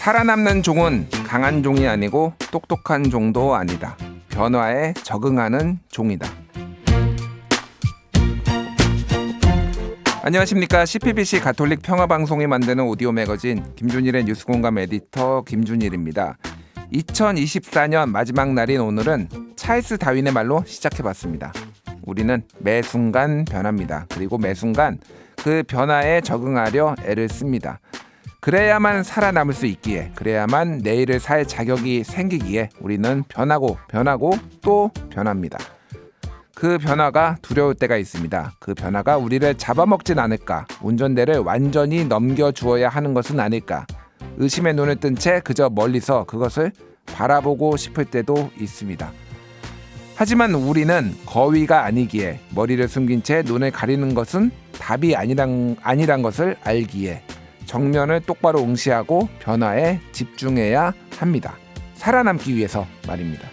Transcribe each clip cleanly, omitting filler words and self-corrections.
살아남는 종은 강한 종이 아니고 똑똑한 종도 아니다. 변화에 적응하는 종이다. 안녕하십니까. CPBC 가톨릭 평화방송이 만드는 오디오 매거진 김준일의 뉴스공감 에디터 김준일입니다. 2024년 마지막 날인 오늘은 찰스 다윈의 말로 시작해봤습니다. 우리는 매 순간 변합니다. 그리고 매 순간 그 변화에 적응하려 애를 씁니다. 그래야만 살아남을 수 있기에, 그래야만 내일을 살 자격이 생기기에 우리는 변하고 또 변합니다. 그 변화가 두려울 때가 있습니다. 그 변화가 우리를 잡아먹진 않을까, 운전대를 완전히 넘겨주어야 하는 것은 아닐까, 의심의 눈을 뜬 채 그저 멀리서 그것을 바라보고 싶을 때도 있습니다. 하지만 우리는 거위가 아니기에, 머리를 숨긴 채 눈을 가리는 것은 답이 아니란 것을 알기에 정면을 똑바로 응시하고 변화에 집중해야 합니다. 살아남기 위해서 말입니다.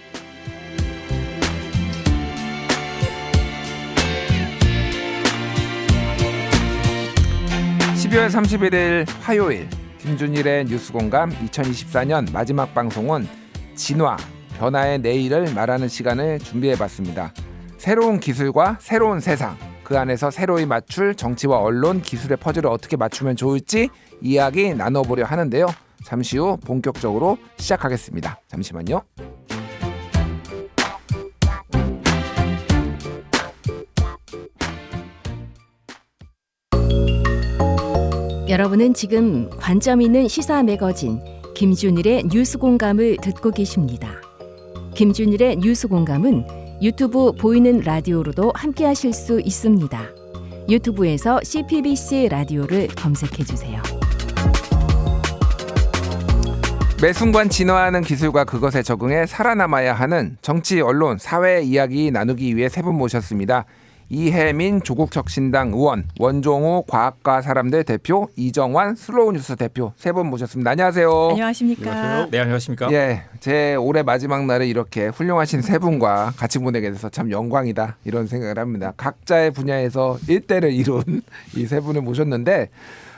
12월 31일 화요일 김준일의 뉴스공감 2024년 마지막 방송은 진화, 변화의 내일을 말하는 시간을 준비해봤습니다. 새로운 기술과 새로운 세상, 그 안에서 새로이 맞출 정치와 언론, 기술의 퍼즐을 어떻게 맞추면 좋을지 이야기 나눠보려 하는데요. 잠시 후 본격적으로 시작하겠습니다. 잠시만요. 여러분은 지금 관점 있는 시사 매거진 김준일의 뉴스공감을 듣고 계십니다. 김준일의 뉴스공감은 유튜브 보이는 라디오로도 함께하실 수 있습니다. 유튜브에서 CPBC 라디오를 검색해주세요. 매 순간 진화하는 기술과 그것에 적응해 살아남아야 하는 정치, 언론, 사회 이야기 나누기 위해 세 분 모셨습니다. 이혜민 조국혁신당 의원, 원종우 과학과 사람들 대표, 이정환 슬로우뉴스 대표 세 분 모셨습니다. 안녕하세요. 안녕하십니까. 안녕하세요. 네, 안녕하십니까. 예, 제 올해 마지막 날을 이렇게 훌륭하신 세 분과 같이 보내게 돼서 참 영광이다 이런 생각을 합니다. 각자의 분야에서 일대를 이룬 이 세 분을 모셨는데,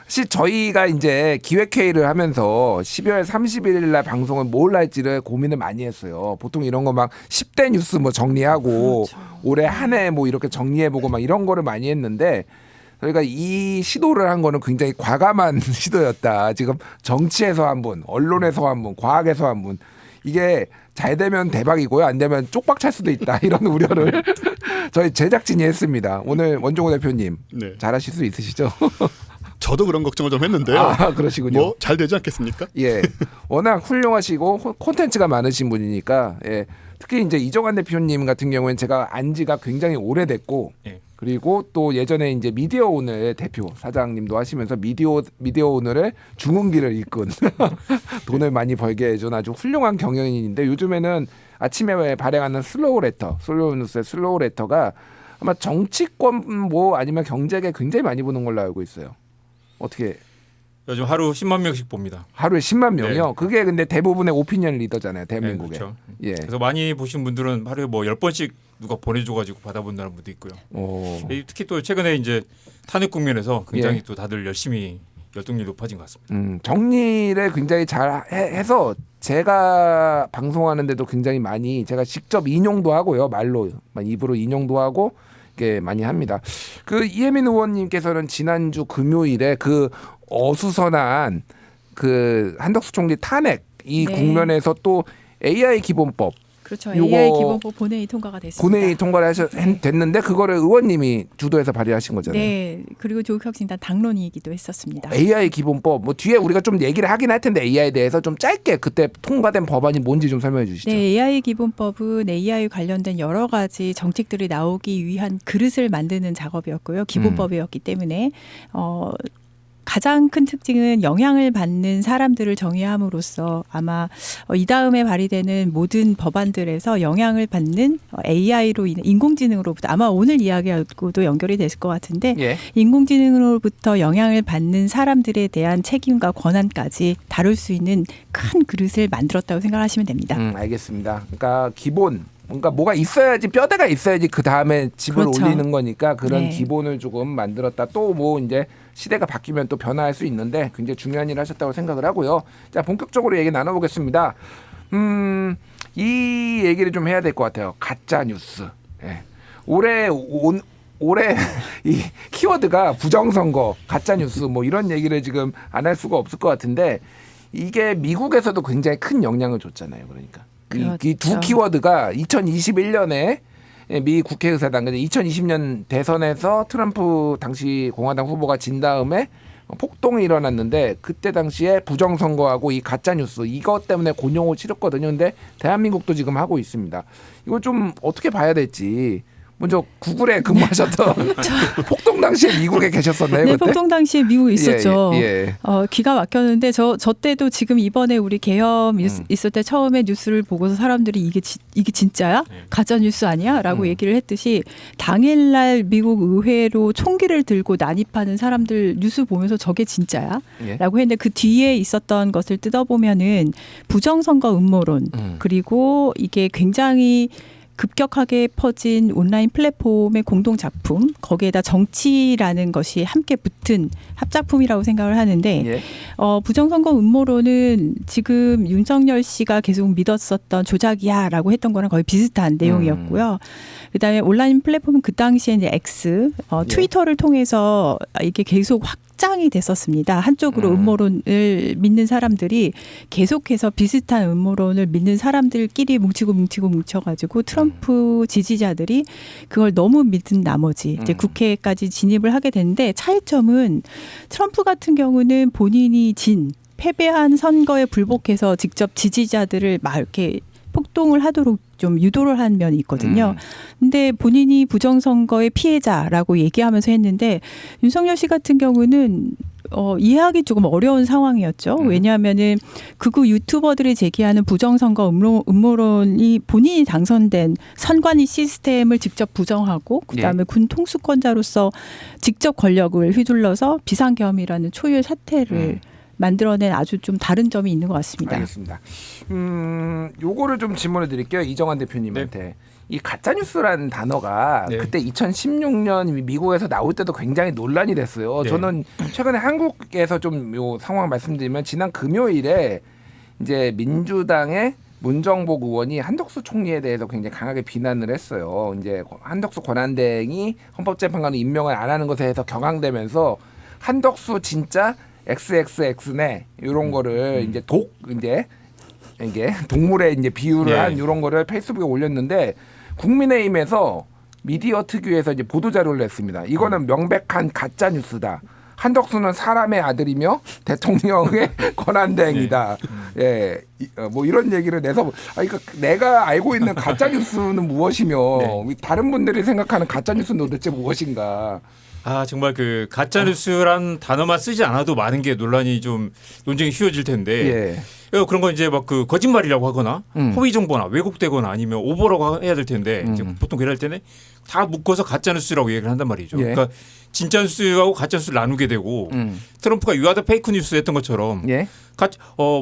사실 저희가 이제 기획회의를 하면서 12월 31일 날 방송을 뭘 할지를 고민을 많이 했어요. 보통 이런 거 막 10대 뉴스 뭐 정리하고, 그렇죠, 올해 한 해 뭐 이렇게 정리해보고 막 이런 거를 많이 했는데, 저희가 이 시도를 한 거는 굉장히 과감한 시도였다. 지금 정치에서 한 분, 언론에서 한 분, 과학에서 한 분, 이게 잘 되면 대박이고요, 안 되면 쪽박 찰 수도 있다 이런 우려를 저희 제작진이 했습니다. 오늘 원종우 대표님, 네, 잘하실 수 있으시죠? 저도 그런 걱정을 좀 했는데요. 아, 그러시군요. 뭐 잘 되지 않겠습니까? 예, 워낙 훌륭하시고 콘텐츠가 많으신 분이니까, 예, 특히 이제 이정환 대표님 같은 경우에는 제가 안지가 굉장히 오래됐고, 예, 그리고 또 예전에 이제 미디어 오늘 대표 사장님도 하시면서 미디어 오늘의 중흥기를 이끈 돈을 많이 벌게 해준 아주 훌륭한 경영인인데, 요즘에는 아침에 발행하는 슬로우 뉴스의 슬로우 레터가 아마 정치권 뭐 아니면 경제계 굉장히 많이 보는 걸로 알고 있어요. 어떻게? 요즘 하루 10만 명씩 봅니다. 하루에 10만 명이요? 네. 그게 근데 대부분의 오피니언 리더잖아요, 대한민국에. 네, 그렇죠. 예. 그래서 많이 보신 분들은 하루에 뭐 10번씩 누가 보내줘가지고 받아본다는 분도 있고요. 특히 또 최근에 이제 탄핵 국면에서 굉장히, 예, 또 다들 열심히 열등률이 높아진 것 같습니다. 정리를 굉장히 잘 해서 제가 방송하는데도 굉장히 많이 제가 직접 인용도 하고요, 말로 입으로 인용도 하고 게 많이 합니다. 그 이혜민 의원님께서는 지난주 금요일에 그 어수선한 그 한덕수 총리 탄핵 이, 네, 국면에서 또 AI 기본법, 그렇죠. AI 기본법 본회의 통과가 됐습니다. 본회의 통과를 됐는데 그거를 의원님이 주도해서 발의하신 거잖아요. 네. 그리고 조국혁신당 당론이기도 했었습니다. AI 기본법, 뭐 뒤에 우리가 좀 얘기를 하긴 할 텐데 AI에 대해서 좀 짧게 그때 통과된 법안이 뭔지 좀 설명해 주시죠. 네, AI 기본법은 AI 관련된 여러 가지 정책들이 나오기 위한 그릇을 만드는 작업이었고요. 기본법이었기 때문에 가장 큰 특징은 영향을 받는 사람들을 정의함으로써 아마 이 다음에 발의되는 모든 법안들에서 영향을 받는 AI로 인해 인공지능으로부터, 아마 오늘 이야기하고도 연결이 됐을 것 같은데, 예, 인공지능으로부터 영향을 받는 사람들에 대한 책임과 권한까지 다룰 수 있는 큰 그릇을 만들었다고 생각하시면 됩니다. 알겠습니다. 그러니까 기본 뭔가 뭐가 있어야지 뼈대가 있어야지 그 다음에 집을 그렇죠. 올리는 거니까 그런 네. 기본을 조금 만들었다. 또 뭐 이제 시대가 바뀌면 또 변화할 수 있는데 굉장히 중요한 일을 하셨다고 생각을 하고요. 자 본격적으로 얘기 나눠보겠습니다. 이 얘기를 좀 해야 될 것 같아요. 가짜 뉴스. 예. 올해 이 키워드가 부정선거, 가짜 뉴스 뭐 이런 얘기를 지금 안 할 수가 없을 것 같은데 이게 미국에서도 굉장히 큰 영향을 줬잖아요. 그러니까 이 두 그렇죠. 키워드가 2021년에 미 국회의사당 2020년 대선에서 트럼프 당시 공화당 후보가 진 다음에 폭동이 일어났는데 그때 당시에 부정선거하고 이 가짜뉴스 이것 때문에 곤욕을 치렀거든요. 근데 대한민국도 지금 하고 있습니다. 이거 좀 어떻게 봐야 될지 먼저 구글에 근무하셨던 폭동 당시에 미국에 계셨었나요? 네, 그때? 폭동 당시에 미국에 있었죠. 예. 기가 막혔는데 저 때도 지금 이번에 우리 계엄 있을 때 처음에 뉴스를 보고서 사람들이 이게 진짜야? 가짜 뉴스 아니야?라고 얘기를 했듯이 당일날 미국 의회로 총기를 들고 난입하는 사람들 뉴스 보면서 저게 진짜야? 예. 라고 했는데 그 뒤에 있었던 것을 뜯어보면은 부정선거 음모론 그리고 이게 굉장히 급격하게 퍼진 온라인 플랫폼의 공동 작품 거기에다 정치라는 것이 함께 붙은 합작품이라고 생각을 하는데 예. 부정선거 음모론은 지금 윤석열 씨가 계속 믿었었던 조작이야라고 했던 거랑 거의 비슷한 내용이었고요. 그다음에 온라인 플랫폼은 그 당시에 이제 X 트위터를 통해서 이게 계속 확장이 됐었습니다. 한쪽으로 음모론을 믿는 사람들이 계속해서 비슷한 음모론을 믿는 사람들끼리 뭉쳐가지고 트럼프 지지자들이 그걸 너무 믿은 나머지 이제 국회까지 진입을 하게 됐는데 차이점은 트럼프 같은 경우는 본인이 패배한 선거에 불복해서 직접 지지자들을 막 이렇게 폭동을 하도록 좀 유도를 한 면이 있거든요. 근데 본인이 부정선거의 피해자라고 얘기하면서 했는데 윤석열 씨 같은 경우는 이해하기 조금 어려운 상황이었죠. 왜냐하면은 극우 유튜버들이 제기하는 부정선거 음모론이 본인이 당선된 선관위 시스템을 직접 부정하고 그다음에 군 통수권자로서 직접 권력을 휘둘러서 비상계엄이라는 초유의 사태를 만들어낸 아주 좀 다른 점이 있는 것 같습니다. 알겠습니다. 요거를 좀 질문을 드릴게요. 이정환 대표님한테. 네. 이 가짜뉴스라는 단어가 네. 그때 2016년 미국에서 나올 때도 굉장히 논란이 됐어요. 네. 저는 최근에 한국에서 좀 요 상황 말씀드리면 지난 금요일에 이제 민주당의 문정복 의원이 한덕수 총리에 대해서 굉장히 강하게 비난을 했어요. 이제 한덕수 권한대행이 헌법재판관을 임명을 안 하는 것에 대해서 격앙되면서 한덕수 진짜 XXX네 이런 거를 이제 이게 동물에 이제 비유를 한 이런 거를 페이스북에 올렸는데 국민의힘에서 미디어 특유에서 이제 보도 자료를 냈습니다. 이거는 명백한 가짜 뉴스다. 한덕수는 사람의 아들이며 대통령의 권한대행이다. 예, 뭐 이런 얘기를 내서 그러니까 내가 알고 있는 가짜 뉴스는 무엇이며 다른 분들이 생각하는 가짜 뉴스는 도대체 무엇인가? 정말 그 가짜 뉴스란 단어만 쓰지 않아도 많은 게 논란이 좀 논쟁이 쉬워질 텐데 그런 거 이제 막 그 거짓말이라고 하거나 허위 정보나 왜곡되거나 아니면 오버라고 해야 될 텐데 이제 보통 그럴 때는 다 묶어서 가짜 뉴스라고 얘기를 한단 말이죠. 그러니까 진짜 뉴스하고 가짜 뉴스를 나누게 되고 트럼프가 유아다 페이크 뉴스 했던 것처럼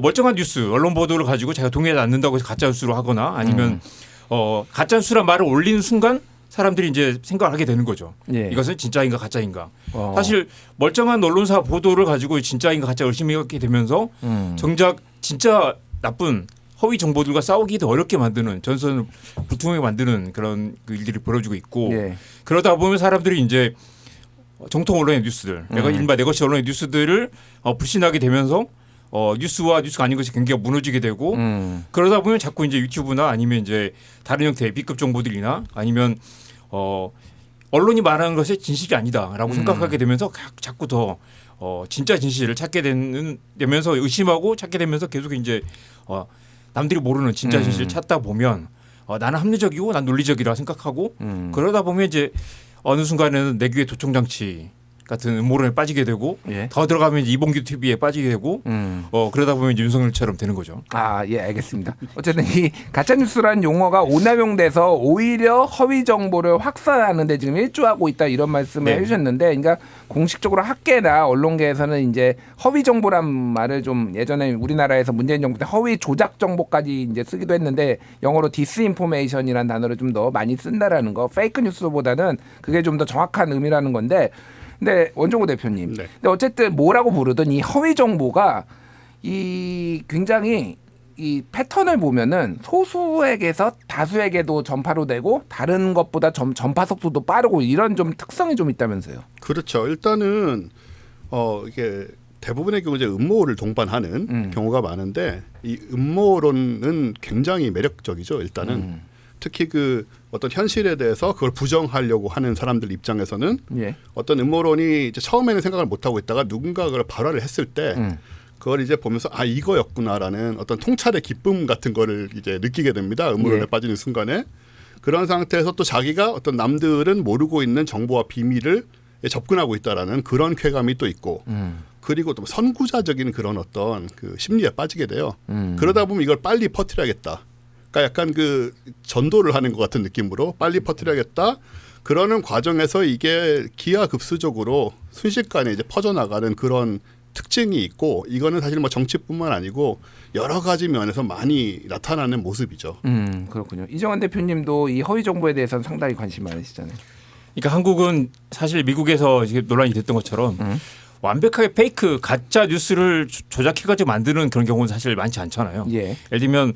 멀쩡한 뉴스 언론 보도를 가지고 자기가 동의하지 않는다고 해서 가짜 뉴스로 하거나 아니면 가짜 뉴스란 말을 올리는 순간 사람들이 이제 생각을 하게 되는 거죠. 이것은 진짜인가 가짜인가. 사실 멀쩡한 언론사 보도를 가지고 진짜인가 가짜 열심히 하게 되면서 정작 진짜 나쁜 허위 정보들과 싸우기도 어렵게 만드는 전선을 불투명하게 만드는 그런 일들이 벌어지고 있고 그러다 보면 사람들이 이제 정통 언론의 뉴스들 일반 내 것이 언론의 뉴스들을 불신하게 되면서 뉴스와 뉴스가 아닌 것이 경계가 무너지게 되고 그러다 보면 자꾸 이제 유튜브나 아니면 이제 다른 형태의 B급 정보들이나 아니면 언론이 말하는 것이 진실이 아니다라고 생각하게 되면서 자꾸 더 진짜 진실을 찾게 되면서 의심하고 찾게 되면서 계속 이제 남들이 모르는 진짜 진실을 찾다 보면 나는 합리적이고 난 논리적이라 생각하고 그러다 보면 이제 어느 순간에는 내 귀에 도청장치가 같은 음모론에 빠지게 되고 예. 더 들어가면 이제 이봉규 TV에 빠지게 되고 그러다 보면 이제 윤석열처럼 되는 거죠. 아, 예, 알겠습니다. 어쨌든 이 가짜뉴스라는 용어가 오남용돼서 오히려 허위 정보를 확산하는 데 지금 일조하고 있다 이런 말씀을 네. 해주셨는데, 그러니까 공식적으로 학계나 언론계에서는 이제 허위 정보란 말을 좀 예전에 우리나라에서 문재인 정부 때 허위 조작 정보까지 이제 쓰기도 했는데 영어로 디스인포메이션이라는 단어를 좀 더 많이 쓴다라는 거, 페이크 뉴스보다는 그게 좀 더 정확한 의미라는 건데, 근데 원종호 대표님, 네. 근데 어쨌든 뭐라고 부르든 이 허위 정보가 이 굉장히 이 패턴을 보면은 소수에게서 다수에게도 전파로 되고 다른 것보다 전파 속도도 빠르고 이런 좀 특성이 좀 있다면서요. 그렇죠. 일단은 이게 대부분의 경우 이제 음모를 동반하는 경우가 많은데 이 음모론은 굉장히 매력적이죠. 일단은 특히 그 어떤 현실에 대해서 그걸 부정하려고 하는 사람들 입장에서는 예. 어떤 음모론이 이제 처음에는 생각을 못 하고 있다가 누군가 그걸 발화를 했을 때 그걸 이제 보면서 아 이거였구나라는 어떤 통찰의 기쁨 같은 거를 이제 느끼게 됩니다. 음모론에 예. 빠지는 순간에 그런 상태에서 또 자기가 어떤 남들은 모르고 있는 정보와 비밀을 접근하고 있다라는 그런 쾌감이 또 있고 그리고 또 선구자적인 그런 어떤 그 심리에 빠지게 돼요. 그러다 보면 이걸 빨리 퍼뜨려야겠다. 그러니까 약간 그 전도를 하는 것 같은 느낌으로 빨리 퍼뜨려야겠다. 그러는 과정에서 이게 기하급수적으로 순식간에 이제 퍼져나가는 그런 특징이 있고 이거는 사실 뭐 정치뿐만 아니고 여러 가지 면에서 많이 나타나는 모습이죠. 그렇군요. 이정환 대표님도 이 허위 정보에 대해서는 상당히 관심 많으시잖아요. 그러니까 한국은 사실 미국에서 지금 논란이 됐던 것처럼 완벽하게 페이크 가짜 뉴스를 조작해가지고 만드는 그런 경우는 사실 많지 않잖아요. 예. 예를 들면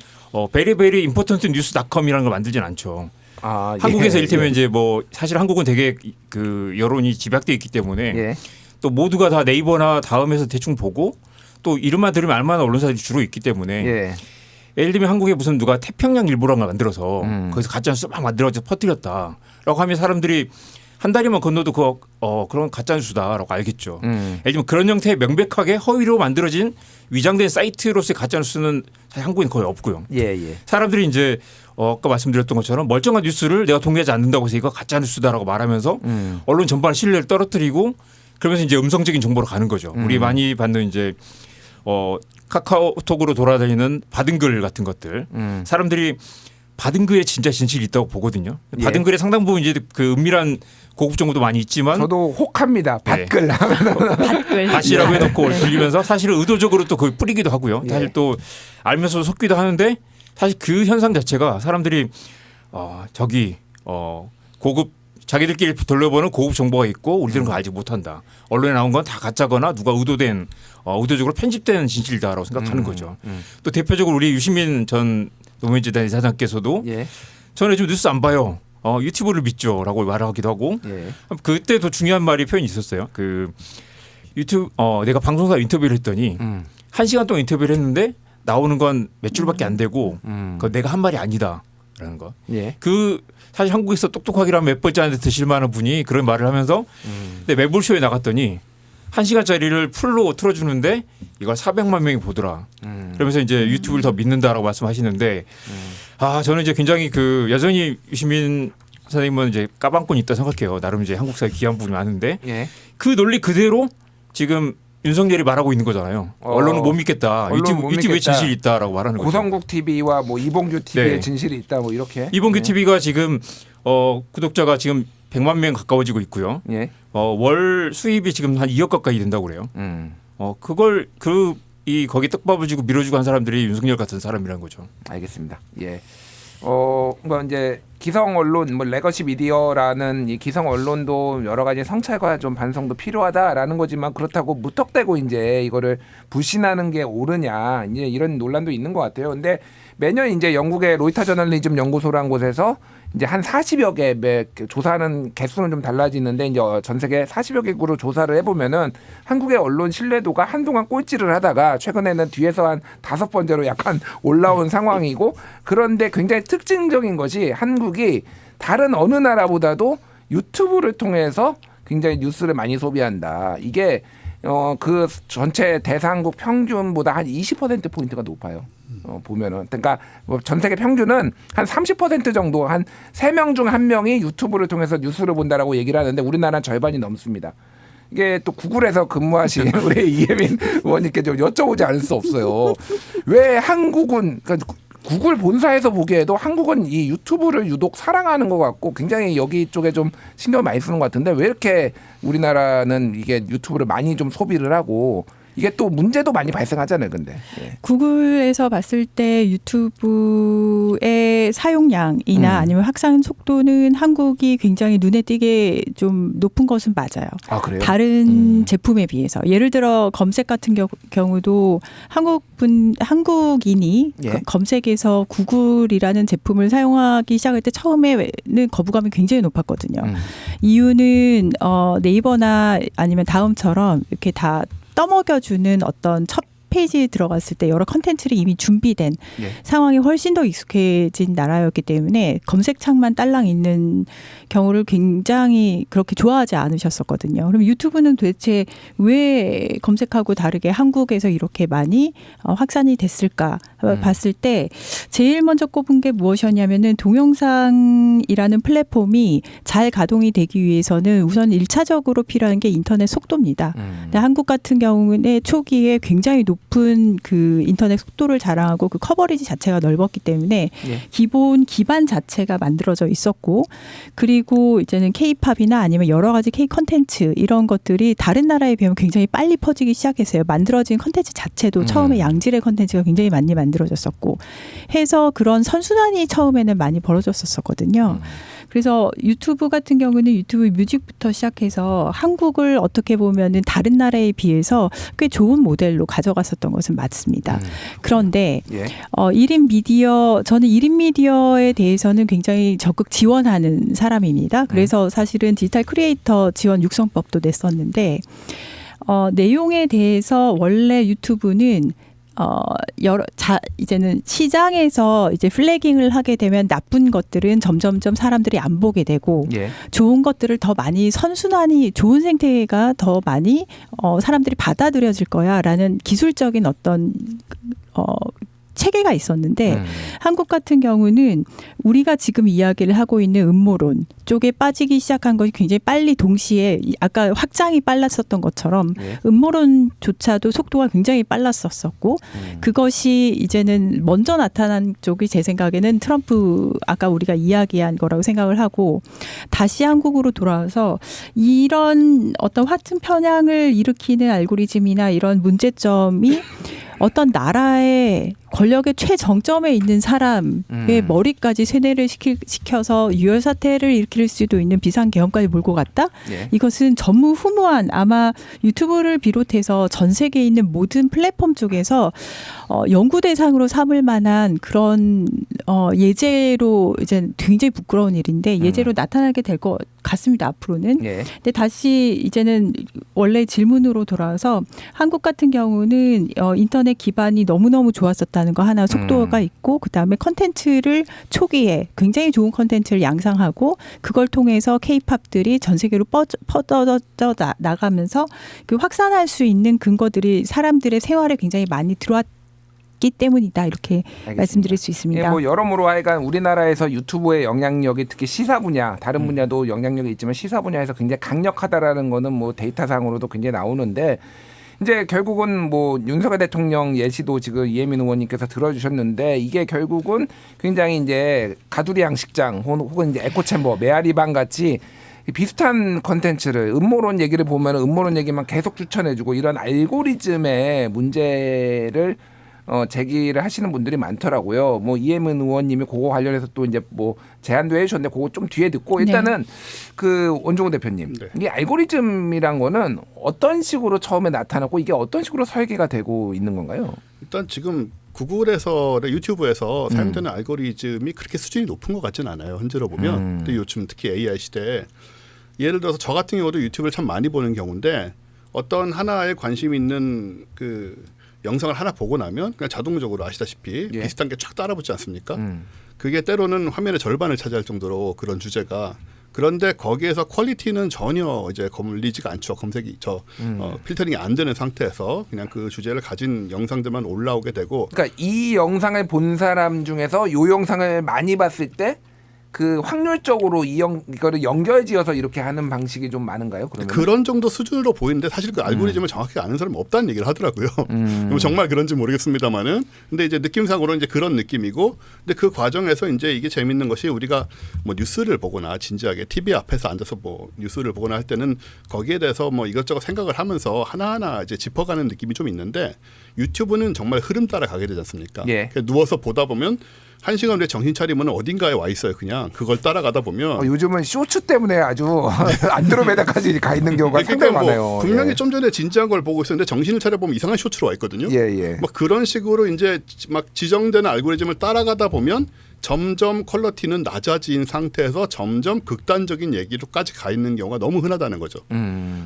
베리베리 임포턴트 뉴스닷컴이라는 걸 만들진 않죠. 아, 한국에서 예. 이를테면 이제 뭐 사실 한국은 되게 그 여론이 집약돼 있기 때문에 예. 또 모두가 다 네이버나 다음에서 대충 보고 또 이름만 들으면 알만한 언론사들이 주로 있기 때문에 예. 예를 들면 한국에 무슨 누가 태평양 일보라는 걸 만들어서 거기서 가짜 뉴스 막 만들어서 퍼뜨렸다라고 하면 사람들이 한 다리만 건너도 그런 가짜 뉴스다라고 알겠죠. 예를 들면 그런 형태의 명백하게 허위로 만들어진 위장된 사이트로서의 가짜 뉴스는 사실 한국엔 거의 없고요. 예. 예. 사람들이 이제 아까 말씀드렸던 것처럼 멀쩡한 뉴스를 내가 동의하지 않는다고 해서 이거 가짜 뉴스다라고 말하면서 언론 전반의 신뢰를 떨어뜨리고 그러면서 이제 음성적인 정보로 가는 거죠. 우리 많이 받는 이제 카카오톡으로 돌아다니는 받은 글 같은 것들 사람들이 받은 글에 진짜 진실이 있다고 보거든요. 받은 예. 글에 상당 부분 이제 그 은밀한 고급 정보도 많이 있지만 저도 혹합니다. 밭글. 밭글. 밭이라고 해놓고 들리면서 사실은 의도적으로 또 그걸 뿌리기도 하고요. 예. 사실 또 알면서 속기도 하는데 사실 그 현상 자체가 사람들이 저기 고급 자기들끼리 돌려보는 고급 정보가 있고 우리들은 그거 알지 못한다. 언론에 나온 건 다 가짜거나 누가 의도된 의도적으로 편집된 진실이다라고 생각하는 거죠. 또 대표적으로 우리 유시민 전 노무현재단 이사장께서도 예. 저는 요즘 뉴스 안 봐요. 유튜브를 믿죠라고 말하기도 하고 예. 그때 더 중요한 말이 표현이 있었어요. 그 유튜브 내가 방송사 인터뷰를 했더니 1시간 동안 인터뷰를 했는데 나오는 건 몇 줄밖에 안 되고 그건 내가 한 말이 아니다라는 거. 예. 그 사실 한국에서 똑똑하기라면 몇 번째한테 드실 만한 분이 그런 말을 하면서 근데 매불쇼에 나갔더니 1시간짜리를 풀로 틀어주는데 이걸 400만 명이 보더라. 그러면서 이제 유튜브를 더 믿는다라고 말씀하시는데 저는 이제 굉장히 그 여전히 유시민 선생님은 이제 까방꾼이 있다 생각해요. 나름 이제 한국 사회 귀한 부분이 많은데 예. 그 논리 그대로 지금 윤석열이 말하고 있는 거잖아요. 언론은 못 믿겠다. 언론은 못 유튜브에 믿겠다. 진실이 있다라고 말하는 거죠. 고성국 TV와 뭐 이봉규 TV에 네. 진실이 있다 뭐 이렇게. 이봉규 TV가 지금 구독자가 지금 100만 명 가까워지고 있고요. 예. 월 수입이 지금 한 2억 가까이 된다고 그래요. 그걸 거기 떡밥을 주고 밀어주고 한 사람들이 윤석열 같은 사람이라는 거죠. 알겠습니다. 예. 뭐 이제 기성 언론, 뭐 레거시 미디어라는 이 기성 언론도 여러 가지 성찰과 좀 반성도 필요하다라는 거지만 그렇다고 무턱대고 이제 이거를 불신하는 게 옳으냐 이제 이런 논란도 있는 것 같아요. 근데 매년 이제 영국의 로이터 저널리즘 연구소라는 곳에서 이제 한 40여 개 조사하는 개수는 좀 달라지는데 이제 전 세계 40여 개국으로 조사를 해보면은 한국의 언론 신뢰도가 한동안 꼴찌를 하다가 최근에는 뒤에서 한 5번째로 약간 올라온 상황이고 그런데 굉장히 특징적인 것이 한국이 다른 어느 나라보다도 유튜브를 통해서 굉장히 뉴스를 많이 소비한다. 이게 그 전체 대상국 평균보다 한 20% 포인트가 높아요. 보면은 그러니까 뭐 전 세계 평균은 한 30% 정도 한 3명 중 1명이 유튜브를 통해서 뉴스를 본다라고 얘기를 하는데 우리나라는 절반이 넘습니다. 이게 또 구글에서 근무하신 우리 이혜민 의원님께 좀 여쭤보지 않을 수 없어요. 왜 한국은 그러니까 구글 본사에서 보기에도 한국은 이 유튜브를 유독 사랑하는 것 같고 굉장히 여기 쪽에 좀 신경을 많이 쓰는 것 같은데 왜 이렇게 우리나라는 이게 유튜브를 많이 좀 소비를 하고 이게 또 문제도 많이 발생하잖아요, 근데. 예. 구글에서 봤을 때 유튜브의 사용량이나 아니면 확산 속도는 한국이 굉장히 눈에 띄게 좀 높은 것은 맞아요. 아, 그래요? 다른 제품에 비해서. 예를 들어 검색 같은 경우도 한국인이 예. 검색에서 구글이라는 제품을 사용하기 시작할 때 처음에는 거부감이 굉장히 높았거든요. 이유는 네이버나 아니면 다음처럼 이렇게 다 떠먹여주는 어떤 첫 페이지에 들어갔을 때 여러 컨텐츠를 이미 준비된 예. 상황이 훨씬 더 익숙해진 나라였기 때문에 검색창만 딸랑 있는 경우를 굉장히 그렇게 좋아하지 않으셨었거든요. 그럼 유튜브는 도대체 왜 검색하고 다르게 한국에서 이렇게 많이 확산이 됐을까 봤을 때 제일 먼저 꼽은 게 무엇이었냐면은 동영상이라는 플랫폼이 잘 가동이 되기 위해서는 우선 1차적으로 필요한 게 인터넷 속도입니다. 근데 한국 같은 경우는 초기에 굉장히 높은 그 인터넷 속도를 자랑하고 그 커버리지 자체가 넓었기 때문에 예. 기반 자체가 만들어져 있었고 그리고 이제는 K-팝이나 아니면 여러 가지 K-컨텐츠 이런 것들이 다른 나라에 비하면 굉장히 빨리 퍼지기 시작했어요. 만들어진 컨텐츠 자체도 처음에 양질의 컨텐츠가 굉장히 많이 만들어졌었고 해서 그런 선순환이 처음에는 많이 벌어졌었거든요. 그래서 유튜브 같은 경우는 유튜브 뮤직부터 시작해서 한국을 어떻게 보면은 다른 나라에 비해서 꽤 좋은 모델로 가져갔었던 것은 맞습니다. 그런데 예. 1인 미디어 저는 1인 미디어에 대해서는 굉장히 적극 지원하는 사람입니다. 그래서 사실은 디지털 크리에이터 지원 육성법도 냈었는데 내용에 대해서 원래 유튜브는 이제는 시장에서 이제 플래깅을 하게 되면 나쁜 것들은 점점점 사람들이 안 보게 되고 예. 좋은 것들을 더 많이 선순환이 좋은 생태가 더 많이 사람들이 받아들여질 거야라는 기술적인 어떤 체계가 있었는데 한국 같은 경우는 우리가 지금 이야기를 하고 있는 음모론 쪽에 빠지기 시작한 것이 굉장히 빨리 동시에 아까 확장이 빨랐었던 것처럼 네. 음모론조차도 속도가 굉장히 빨랐었고 그것이 이제는 먼저 나타난 쪽이 제 생각에는 트럼프 아까 우리가 이야기한 거라고 생각을 하고 다시 한국으로 돌아와서 이런 어떤 확증 편향을 일으키는 알고리즘이나 이런 문제점이 어떤 나라의 권력의 최정점에 있는 사람의 머리까지 세뇌를 시켜서 유혈 사태를 일으킬 수도 있는 비상계엄까지 몰고 갔다? 예. 이것은 전무후무한 아마 유튜브를 비롯해서 전 세계에 있는 모든 플랫폼 쪽에서 연구 대상으로 삼을 만한 그런 예제로 이제 굉장히 부끄러운 일인데 예제로 나타나게 될 것 같습니다. 앞으로는. 예. 근데 다시 이제는 원래 질문으로 돌아와서 한국 같은 경우는 인터넷 기반이 너무너무 좋았었다는 거 하나 속도가 있고 그다음에 컨텐츠를 초기에 굉장히 좋은 컨텐츠를 양상하고 그걸 통해서 K-팝들이 전 세계로 퍼져 나가면서 그 확산할 수 있는 근거들이 사람들의 생활에 굉장히 많이 들어왔기 때문이다 이렇게 알겠습니다. 말씀드릴 수 있습니다. 예, 뭐 여러모로 하여간 우리나라에서 유튜브의 영향력이 특히 시사 분야 다른 분야도 영향력이 있지만 시사 분야에서 굉장히 강력하다라는 거는 뭐 데이터상으로도 굉장히 나오는데 이제 결국은 뭐 윤석열 대통령 예시도 지금 이혜민 의원님께서 들어주셨는데 이게 결국은 굉장히 이제 가두리 양식장 혹은 이제 에코챔버 메아리방 같이 비슷한 컨텐츠를 음모론 얘기를 보면 음모론 얘기만 계속 추천해주고 이런 알고리즘의 문제를 제기를 하시는 분들이 많더라고요. 뭐 이혜민 의원님이 그거 관련해서 또 이제 뭐 제안도 해주셨는데 그거 좀 뒤에 듣고 일단은 그 원종우 대표님 네. 이 알고리즘이란 거는 어떤 식으로 처음에 나타났고 이게 어떤 식으로 설계가 되고 있는 건가요? 일단 지금 구글에서 유튜브에서 사용되는 알고리즘이 그렇게 수준이 높은 것 같지는 않아요. 현재로 보면. 근데 요즘 특히 AI 시대에 예를 들어서 저 같은 경우도 유튜브를 참 많이 보는 경우인데 어떤 하나에 관심 있는 그 영상을 하나 보고 나면 그냥 자동적으로 아시다시피 예. 비슷한 게 쫙 따라붙지 않습니까? 그게 때로는 화면의 절반을 차지할 정도로 그런 주제가 그런데 거기에서 퀄리티는 전혀 이제 걸리지가 않죠. 검색이 필터링이 안 되는 상태에서 그냥 그 주제를 가진 영상들만 올라오게 되고 그러니까 이 영상을 본 사람 중에서 이 영상을 많이 봤을 때 그 확률적으로 이거를 연결지어서 이렇게 하는 방식이 좀 많은가요? 그러면 그런 정도 수준으로 보이는데 사실 그 알고리즘을 정확히 아는 사람은 없다는 얘기를 하더라고요. 정말 그런지 모르겠습니다만은 근데 이제 느낌상으로 이제 그런 느낌이고 근데 그 과정에서 이제 이게 재밌는 것이 우리가 뭐 뉴스를 보거나 진지하게 TV 앞에서 앉아서 뭐 뉴스를 보거나 할 때는 거기에 대해서 뭐 이것저것 생각을 하면서 하나하나 이제 짚어가는 느낌이 좀 있는데 유튜브는 정말 흐름 따라 가게 되지 않습니까? 예. 누워서 보다 보면 1시간 후에 정신 차리면 어딘가에 와 있어요. 그냥 그걸 따라가다 보면 요즘은 쇼츠 때문에 아주 안드로메다까지 가 있는 경우가 상당히 뭐 많아요. 분명히 예. 좀 전에 진지한 걸 보고 있었는데 정신을 차려 보면 이상한 쇼츠로 와 있거든요. 예. 막 그런 식으로 이제 막 지정되는 알고리즘을 따라가다 보면 점점 퀄리티는 낮아진 상태에서 점점 극단적인 얘기로까지 가 있는 경우가 너무 흔하다는 거죠.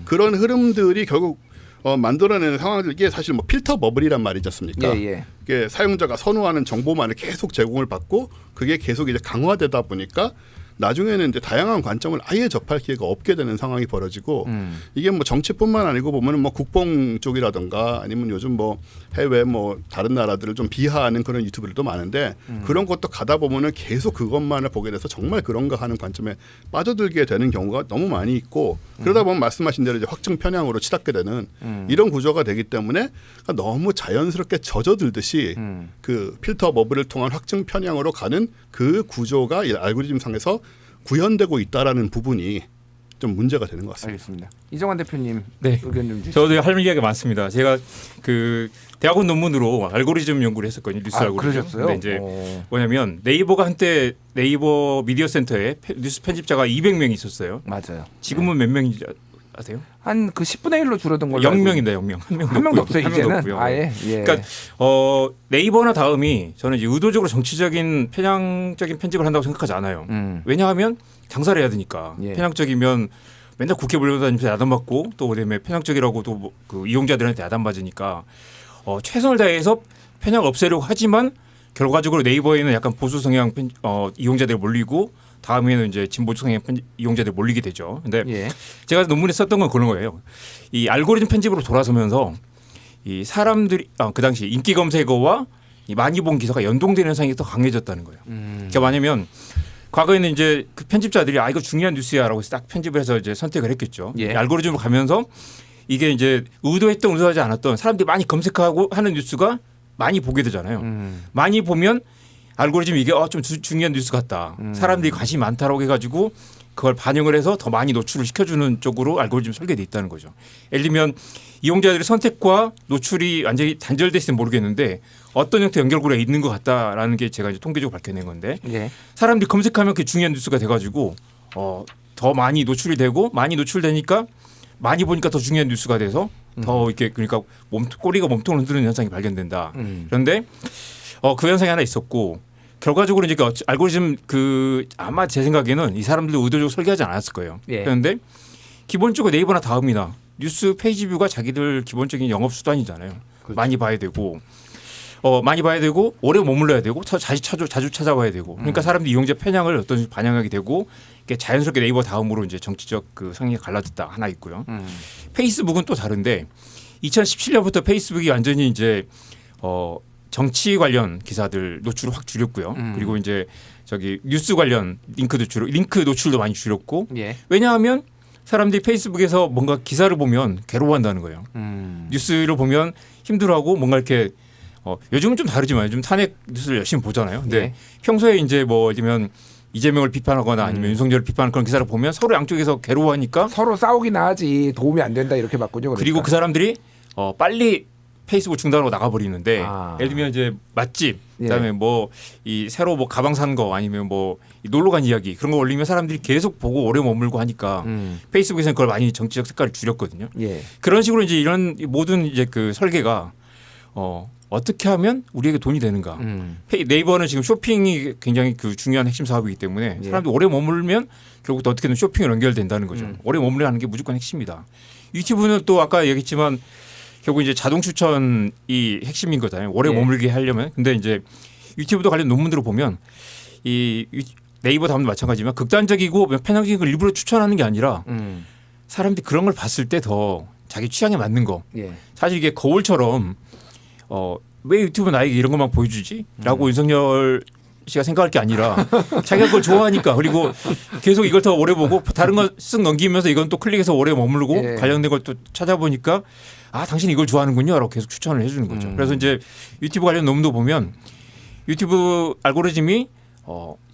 그런 흐름들이 결국 만들어내는 상황들 이게 사실 뭐 필터 버블이란 말이지 않습니까? 예. 이게 사용자가 선호하는 정보만을 계속 제공을 받고 그게 계속 이제 강화되다 보니까 나중에는 이제 다양한 관점을 아예 접할 기회가 없게 되는 상황이 벌어지고 이게 뭐 정치뿐만 아니고 보면은 뭐 국뽕 쪽이라든가 아니면 요즘 뭐 해외 뭐 다른 나라들을 좀 비하하는 그런 유튜브들도 많은데 그런 것도 가다 보면은 계속 그것만을 보게 돼서 정말 그런가 하는 관점에 빠져들게 되는 경우가 너무 많이 있고 그러다 보면 말씀하신 대로 이제 확증 편향으로 치닫게 되는 이런 구조가 되기 때문에 너무 자연스럽게 젖어들듯이 그 필터 버블을 통한 확증 편향으로 가는 그 구조가 이 알고리즘 상에서 구현되고 있다라는 부분이 좀 문제가 되는 것 같습니다. 알겠습니다. 이정환 대표님 네. 의견 좀 주시죠. 저도 할 얘기가 많습니다. 제가 그 대학원 논문으로 알고리즘 연구를 했었거든요. 뉴스 알고리즘. 그러셨어요? 근데 이제 뭐냐면 네이버가 한때 네이버 미디어 센터에 뉴스 편집자가 200명이 있었어요. 맞아요. 지금은 몇 명인지 아세요? 한 그 10분의 1로 줄어든 걸로. 0명입니다. 0명. 한 명도 없어요. 이제는. 아예. 예. 그러니까 네이버나 다음이 저는 이제 의도적으로 정치적인 편향적인 편집을 한다고 생각하지 않아요. 왜냐하면 장사를 해야 되니까. 예. 편향적이면 맨날 국회 불려다니면서 야단맞고 또 그다음에 편향적이라고 또 그 이용자들한테 야단맞으니까 최선을 다해서 편향 없애려고 하지만 결과적으로 네이버에는 약간 보수 성향 이용자들이 몰리고 다음에는 이제 진보 성향 이용자들이 몰리게 되죠. 근데 예. 제가 논문에 썼던 건 그런 거예요. 이 알고리즘 편집으로 돌아서면서 이 사람들이 그 당시 인기 검색어와 이 많이 본 기사가 연동되는 현상이 더 강해졌다는 거예요. 그러니까 뭐냐면 과거에는 이제 그 편집자들이 이거 중요한 뉴스야라고 해서 딱 편집을 해서 이제 선택을 했겠죠. 예. 알고리즘으로 가면서 이게 이제 의도했던 의도하지 않았던 사람들이 많이 검색하고 하는 뉴스가 많이 보게 되잖아요. 많이 보면 알고리즘이 이게 좀 중요한 뉴스 같다. 사람들이 관심이 많다라고 해가지고 그걸 반영을 해서 더 많이 노출을 시켜주는 쪽으로 알고리즘이 설계돼 있다는 거죠. 예를 들면 이용자들의 선택과 노출이 완전히 단절됐으면 모르겠는데 어떤 형태 연결고리가 있는 것 같다라는 게 제가 이제 통계적으로 밝혀낸 건데 예. 사람들이 검색하면 그게 중요한 뉴스가 돼가지고 더 많이 노출이 되고 많이 노출되니까 많이 보니까 더 중요한 뉴스가 돼서 더 이렇게 그러니까 꼬리가 몸통을 흔드는 현상이 발견된다. 그런데 그 현상이 하나 있었고 결과적으로 이제 알고리즘 아마 제 생각에는 이 사람들도 의도적으로 설계하지 않았을 거예요. 예. 그런데 기본적으로 네이버나 다음이나 뉴스 페이지 뷰가 자기들 기본적인 영업 수단이잖아요. 그렇죠. 많이 봐야 되고 오래 머물러야 되고 자주 찾아와야 되고 그러니까 사람들이 이용자 편향을 어떤 식으로 반영하게 되고 이게 자연스럽게 네이버 다음으로 이제 정치적 그 성향이 갈라졌다 하나 있고요. 페이스북은 또 다른데 2017년부터 페이스북이 완전히 이제 정치 관련 기사들 노출을 확 줄였고요. 그리고 이제 뉴스 관련 링크 노출도 많이 줄였고 예. 왜냐하면 사람들이 페이스북에서 뭔가 기사를 보면 괴로워한다는 거예요. 뉴스를 보면 힘들어하고 뭔가 이렇게 요즘은 좀 다르지만 요즘 탄핵 뉴스를 열심히 보잖아요. 근데 예. 평소에 이제 뭐 예를 들면 이재명을 비판하거나 아니면 윤석열을 비판하는 그런 기사를 보면 서로 양쪽에서 괴로워하니까 서로 싸우기나 하지 도움이 안 된다 이렇게 봤군요. 그러니까. 그리고 그 사람들이 빨리 페이스북 중단하고 나가버리는데 아. 예를 들면 이제 맛집 예. 그다음에 뭐 이 새로 뭐 가방 산 거 아니면 뭐 놀러 간 이야기 그런 거 올리면 사람들이 계속 보고 오래 머물고 하니까 페이스북에서는 그걸 많이 정치적 색깔을 줄였거든요. 예. 그런 식으로 이제 이런 모든 이제 그 설계가 어떻게 하면 우리에게 돈이 되는가? 네이버는 지금 쇼핑이 굉장히 그 중요한 핵심 사업이기 때문에 예. 사람들이 오래 머물면 결국 또 어떻게든 쇼핑을 연결된다는 거죠. 오래 머물려는 게 무조건 핵심이다. 유튜브는 또 아까 얘기했지만 결국 이제 자동 추천이 핵심인 거잖아요. 오래 예. 머물게 하려면. 근데 이제 유튜브도 관련 논문들을 보면 이 네이버 다음도 마찬가지지만 극단적이고 편향적인 걸 일부러 추천하는 게 아니라 사람들이 그런 걸 봤을 때 더 자기 취향에 맞는 거. 예. 사실 이게 거울처럼 왜 유튜브 나에게 이런 것만 보여주지? 라고 윤석열 씨가 생각할 게 아니라 자기가 그걸 좋아하니까 그리고 계속 이걸 더 오래 보고 다른 거 쓱 넘기면서 이건 또 클릭해서 오래 머물고 예. 관련된 걸 또 찾아보니까 아 당신 이걸 좋아하는군요 라고 계속 추천을 해주는 거죠. 그래서 이제 유튜브 관련 논문도 보면 유튜브 알고리즘이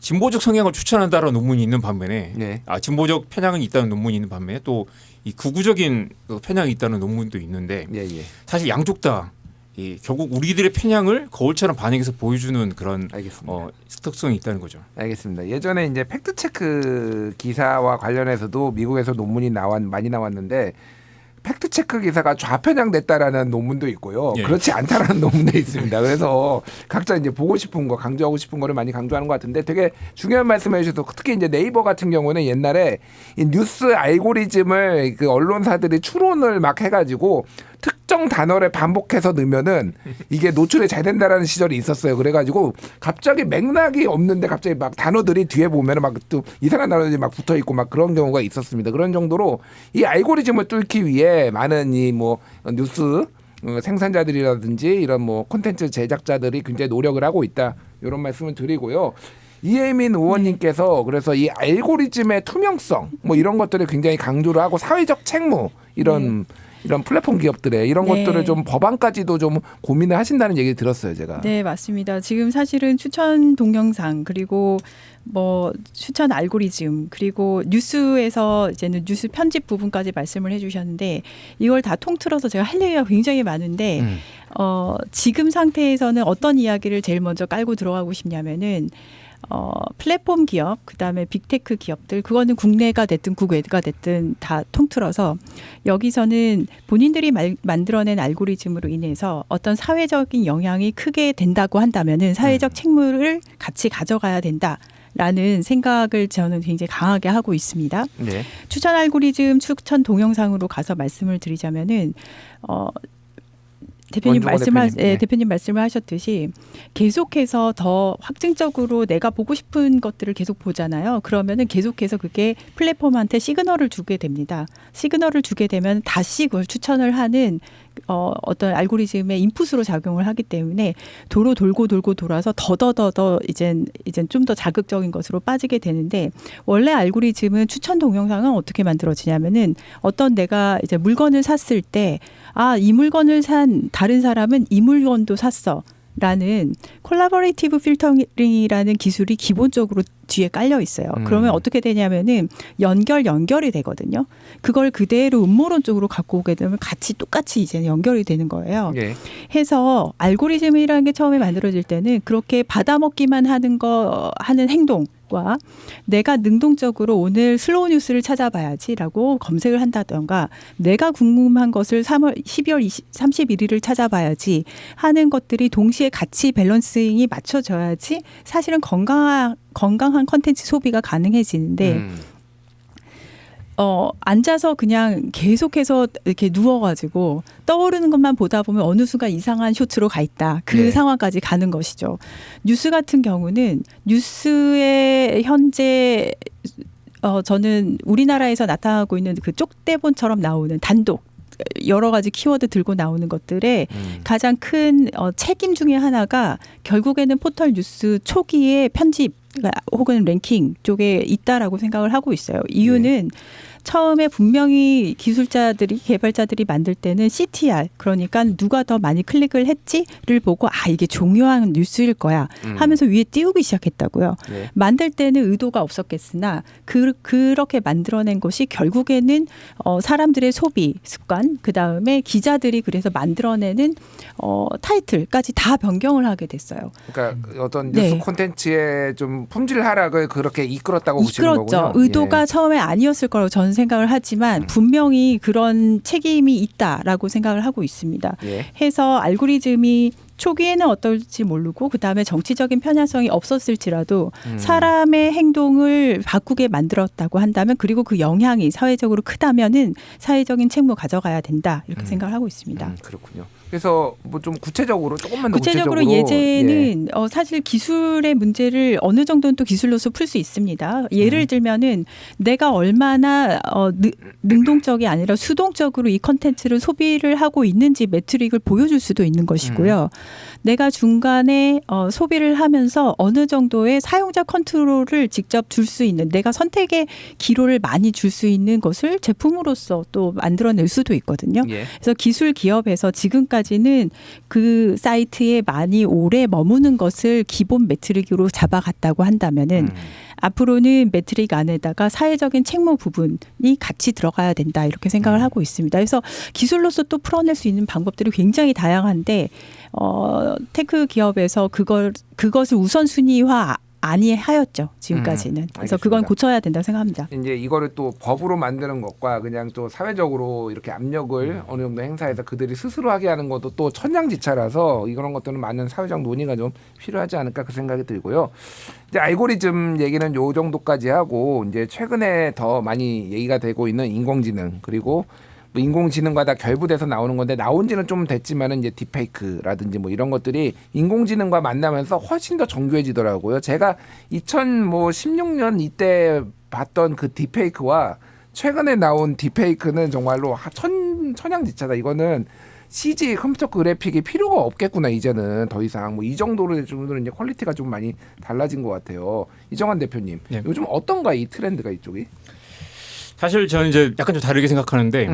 진보적 성향을 추천한다라는 논문이 있는 반면에 예. 진보적 편향이 있다는 논문이 있는 반면에 또 이 극우적인 편향이 있다는 논문도 있는데 예, 예. 사실 양쪽 다 결국 우리들의 편향을 거울처럼 반영해서 보여주는 그런 알겠습니다. 특성이 있다는 거죠. 알겠습니다. 예전에 이제 팩트 체크 기사와 관련해서도 미국에서 논문이 많이 나왔는데 팩트 체크 기사가 좌편향됐다라는 논문도 있고요. 예. 그렇지 않다라는 논문도 있습니다. 그래서 각자 이제 보고 싶은 거, 강조하고 싶은 거를 많이 강조하는 것 같은데 되게 중요한 말씀해 주셔서 특히 이제 네이버 같은 경우는 옛날에 이 뉴스 알고리즘을 그 언론사들이 추론을 막 해가지고 특정 단어를 반복해서 넣으면은 이게 노출이 잘 된다라는 시절이 있었어요. 그래가지고 갑자기 맥락이 없는데 갑자기 막 단어들이 뒤에 보면은 막 또 이상한 단어들이 막 붙어 있고 막 그런 경우가 있었습니다. 그런 정도로 이 알고리즘을 뚫기 위해 많은 이 뭐 뉴스 생산자들이라든지 이런 뭐 콘텐츠 제작자들이 굉장히 노력을 하고 있다. 이런 말씀을 드리고요. 이혜민 의원님께서 그래서 이 알고리즘의 투명성 뭐 이런 것들을 굉장히 강조를 하고 사회적 책무 이런 플랫폼 기업들의 이런 네. 것들을 좀 법안까지도 좀 고민을 하신다는 얘기 들었어요, 제가. 네, 맞습니다. 지금 사실은 추천 동영상 그리고 뭐 추천 알고리즘 그리고 뉴스에서 이제는 뉴스 편집 부분까지 말씀을 해주셨는데 이걸 다 통틀어서 제가 할 얘기가 굉장히 많은데 지금 상태에서는 어떤 이야기를 제일 먼저 깔고 들어가고 싶냐면은 플랫폼 기업, 그다음에 빅테크 기업들, 그거는 국내가 됐든 국외가 됐든 다 통틀어서 여기서는 본인들이 만들어낸 알고리즘으로 인해서 어떤 사회적인 영향이 크게 된다고 한다면은 사회적 책무를 같이 가져가야 된다라는 생각을 저는 굉장히 강하게 하고 있습니다. 네. 추천 알고리즘, 추천 동영상으로 가서 말씀을 드리자면은 대표님 말씀을 하셨듯이 계속해서 더 확증적으로 내가 보고 싶은 것들을 계속 보잖아요. 그러면은 계속해서 그게 플랫폼한테 시그널을 주게 됩니다. 시그널을 주게 되면 다시 그걸 추천을 하는 어떤 알고리즘의 인풋으로 작용을 하기 때문에 도로 돌고 돌아서 더더더 이젠 좀 더 자극적인 것으로 빠지게 되는데 원래 알고리즘은 추천 동영상은 어떻게 만들어지냐면은 어떤 내가 이제 물건을 샀을 때 이 물건을 산 다른 사람은 이 물건도 샀어. 라는 콜라보레이티브 필터링이라는 기술이 기본적으로 뒤에 깔려 있어요. 그러면 어떻게 되냐면은 연결이 되거든요. 그걸 그대로 음모론적으로 갖고 오게 되면 똑같이 이제 연결이 되는 거예요. 예. 해서 알고리즘이라는 게 처음에 만들어질 때는 그렇게 받아먹기만 하는 행동과 내가 능동적으로 오늘 슬로우 뉴스를 찾아봐야지라고 검색을 한다던가 내가 궁금한 것을 12월 31일을 찾아봐야지 하는 것들이 동시에 같이 밸런싱이 맞춰져야지 사실은 건강한 컨텐츠 소비가 가능해지는데 앉아서 그냥 계속해서 이렇게 누워가지고 떠오르는 것만 보다 보면 어느 순간 이상한 쇼츠로 가 있다. 그 상황까지 가는 것이죠. 뉴스 같은 경우는 뉴스의 현재 저는 우리나라에서 나타나고 있는 그 쪽대본처럼 나오는 단독 여러 가지 키워드 들고 나오는 것들의 가장 큰 책임 중에 하나가 결국에는 포털 뉴스 초기의 편집 혹은 랭킹 쪽에 있다라고 생각을 하고 있어요. 이유는 처음에 분명히 기술자들이 개발자들이 만들 때는 CTR 그러니까 누가 더 많이 클릭을 했지를 보고 이게 중요한 뉴스일 거야 하면서 위에 띄우기 시작했다고요. 네. 만들 때는 의도가 없었겠으나 그렇게 만들어낸 것이 결국에는 사람들의 소비 습관 그다음에 기자들이 그래서 만들어내는 타이틀까지 다 변경을 하게 됐어요. 그러니까 어떤 뉴스 콘텐츠의 좀 품질 하락을 그렇게 이끌었다고 보시는 거군요. 의도가 처음에 아니었을 거라고 저는 생각을 하지만 분명히 그런 책임이 있다라고 생각을 하고 있습니다. 해서 알고리즘이 초기에는 어떨지 모르고 그다음에 정치적인 편향성이 없었을지라도 사람의 행동을 바꾸게 만들었다고 한다면 그리고 그 영향이 사회적으로 크다면은 사회적인 책무 가져가야 된다 이렇게 생각을 하고 있습니다. 그렇군요. 그래서 뭐 좀 구체적으로 조금만 더 구체적으로 예제는 사실 기술의 문제를 어느 정도는 또 기술로서 풀 수 있습니다. 예를 들면은 내가 얼마나 능동적이 아니라 수동적으로 이 컨텐츠를 소비를 하고 있는지 매트릭을 보여줄 수도 있는 것이고요. 내가 중간에 소비를 하면서 어느 정도의 사용자 컨트롤을 직접 줄 수 있는, 내가 선택의 기로를 많이 줄 수 있는 것을 제품으로서 또 만들어낼 수도 있거든요. 그래서 기술 기업에서 지금까지는 그 사이트에 많이 오래 머무는 것을 기본 매트릭으로 잡아갔다고 한다면은 앞으로는 매트릭 안에다가 사회적인 책무 부분이 같이 들어가야 된다 이렇게 생각을 하고 있습니다. 그래서 기술로서 또 풀어낼 수 있는 방법들이 굉장히 다양한데 테크 기업에서 그것을 우선순위화 아니하였죠 지금까지는. 그래서 그건 고쳐야 된다고 생각합니다. 이제 이거를 또 법으로 만드는 것과 그냥 또 사회적으로 이렇게 압력을 어느 정도 행사해서 그들이 스스로 하게 하는 것도 또 천양지차라서 이런 것들은 많은 사회적 논의가 좀 필요하지 않을까 그 생각이 들고요. 이제 알고리즘 얘기는 요 정도까지 하고 이제 최근에 더 많이 얘기가 되고 있는 인공지능 그리고 뭐 인공지능과 다 결부돼서 나오는 건데 나온 지는 좀 됐지만은 이제 딥페이크라든지 뭐 이런 것들이 인공지능과 만나면서 훨씬 더 정교해지더라고요. 제가 2016년 이때 봤던 그 딥페이크와 최근에 나온 딥페이크는 정말로 천양지차다. 이거는 CG 컴퓨터 그래픽이 필요가 없겠구나 이제는 더 이상 뭐 이 정도로 이제 퀄리티가 좀 많이 달라진 것 같아요. 이정환 대표님, 네. 요즘 어떤가 이 트렌드가 이쪽이? 사실 저는 이제 약간 좀 다르게 생각하는데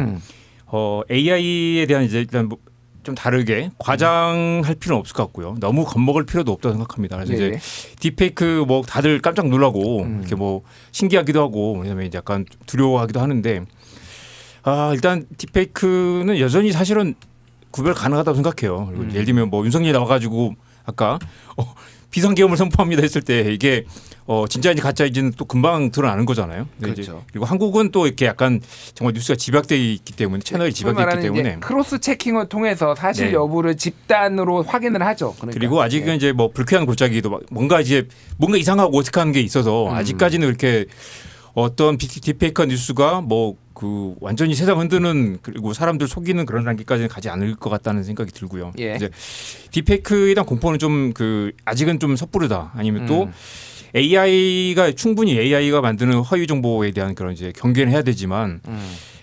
AI에 대한 이제 일단 뭐 좀 다르게 과장할 필요는 없을 것 같고요. 너무 겁먹을 필요도 없다고 생각합니다. 그래서 이제 딥페이크 뭐 다들 깜짝 놀라고 이렇게 뭐 신기하기도 하고 그다음에 이제 약간 두려워하기도 하는데 일단 딥페이크는 여전히 사실은 구별 가능하다고 생각해요. 그리고 예를 들면 뭐 윤석열이 나와가지고 아까 비상계엄을 선포합니다 했을 때 이게 진짜인지 가짜인지는 또 금방 드러나는 거잖아요. 그렇죠. 그리고 한국은 또 이렇게 약간 정말 뉴스가 집약돼 있기 때문에 채널이 집약돼 있기 때문에 크로스 체킹을 통해서 사실 여부를 집단으로 확인을 하죠. 그러니까. 그리고 아직은 이제 뭐 불쾌한 골짜기도 뭔가 이상하고 어색한 게 있어서 아직까지는 그렇게 어떤 딥페이크 뉴스가 뭐 그 완전히 세상 흔드는 그리고 사람들 속이는 그런 단계까지는 가지 않을 것 같다는 생각이 들고요. 이제 딥페이크에 대한 공포는 좀 아직은 좀 섣부르다. 아니면 또 충분히 AI가 만드는 허위 정보에 대한 그런 이제 경계는 해야 되지만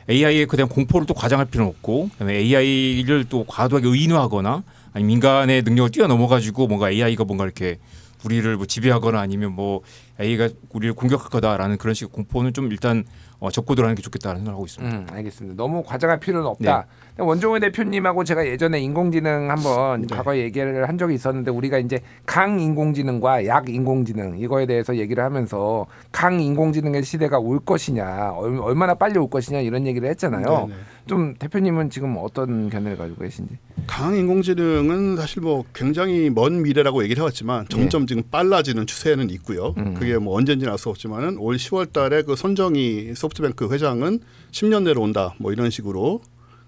AI에 그대한 공포를 또 과장할 필요는 없고 그다음에 AI를 또 과도하게 의인화하거나 아니면 인간의 능력을 뛰어넘어 가지고 뭔가 AI가 뭔가 이렇게 우리를 뭐 지배하거나 아니면 뭐 AI가 우리를 공격할 거다라는 그런 식의 공포는 좀 일단 접고 들어가는 게 좋겠다는 생각을 하고 있습니다. 알겠습니다. 너무 과장할 필요는 없다. 원종호 대표님하고 제가 예전에 인공지능 한번 과거에 얘기를 한 적이 있었는데 우리가 이제 강인공지능과 약인공지능 이거에 대해서 얘기를 하면서 강인공지능의 시대가 올 것이냐 얼마나 빨리 올 것이냐 이런 얘기를 했잖아요. 네네. 좀 대표님은 지금 어떤 견해를 가지고 계신지. 강인공지능은 사실 뭐 굉장히 먼 미래라고 얘기를 해왔지만 점점 지금 빨라지는 추세는 있고요. 그게 뭐 언제인지는 알 수 없지만은 올 10월달에 그 손정희 소프트뱅크 회장은 10년 내로 온다 뭐 이런 식으로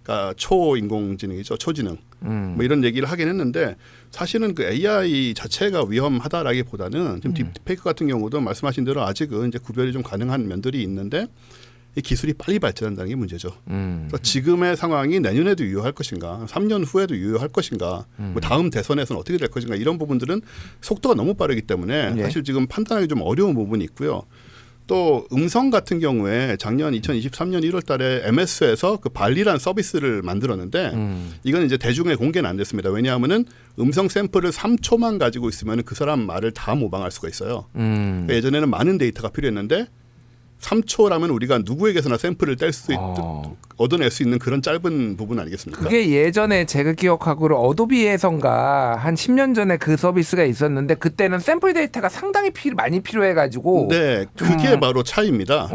그러니까 초인공지능이죠. 초지능 뭐 이런 얘기를 하긴 했는데 사실은 그 AI 자체가 위험하다라기보다는 지금 딥페이크 같은 경우도 말씀하신 대로 아직은 이제 구별이 좀 가능한 면들이 있는데 이 기술이 빨리 발전한다는 게 문제죠. 그래서 지금의 상황이 내년에도 유효할 것인가, 3년 후에도 유효할 것인가, 뭐 다음 대선에서는 어떻게 될 것인가 이런 부분들은 속도가 너무 빠르기 때문에 사실 지금 판단하기 좀 어려운 부분이 있고요. 또 음성 같은 경우에 작년 2023년 1월달에 MS에서 그 발리란 서비스를 만들었는데 이건 이제 대중에 공개는 안 됐습니다. 왜냐하면은 음성 샘플을 3초만 가지고 있으면 그 사람 말을 다 모방할 수가 있어요. 그러니까 예전에는 많은 데이터가 필요했는데 3초라면 우리가 누구에게서나 샘플을 뗄 수 얻어낼 수 있는 그런 짧은 부분 아니겠습니까? 그게 예전에 제가 기억하기로 어도비에선가 한 10년 전에 그 서비스가 있었는데 그때는 샘플 데이터가 상당히 많이 필요해가지고 네, 그게 바로 차이입니다.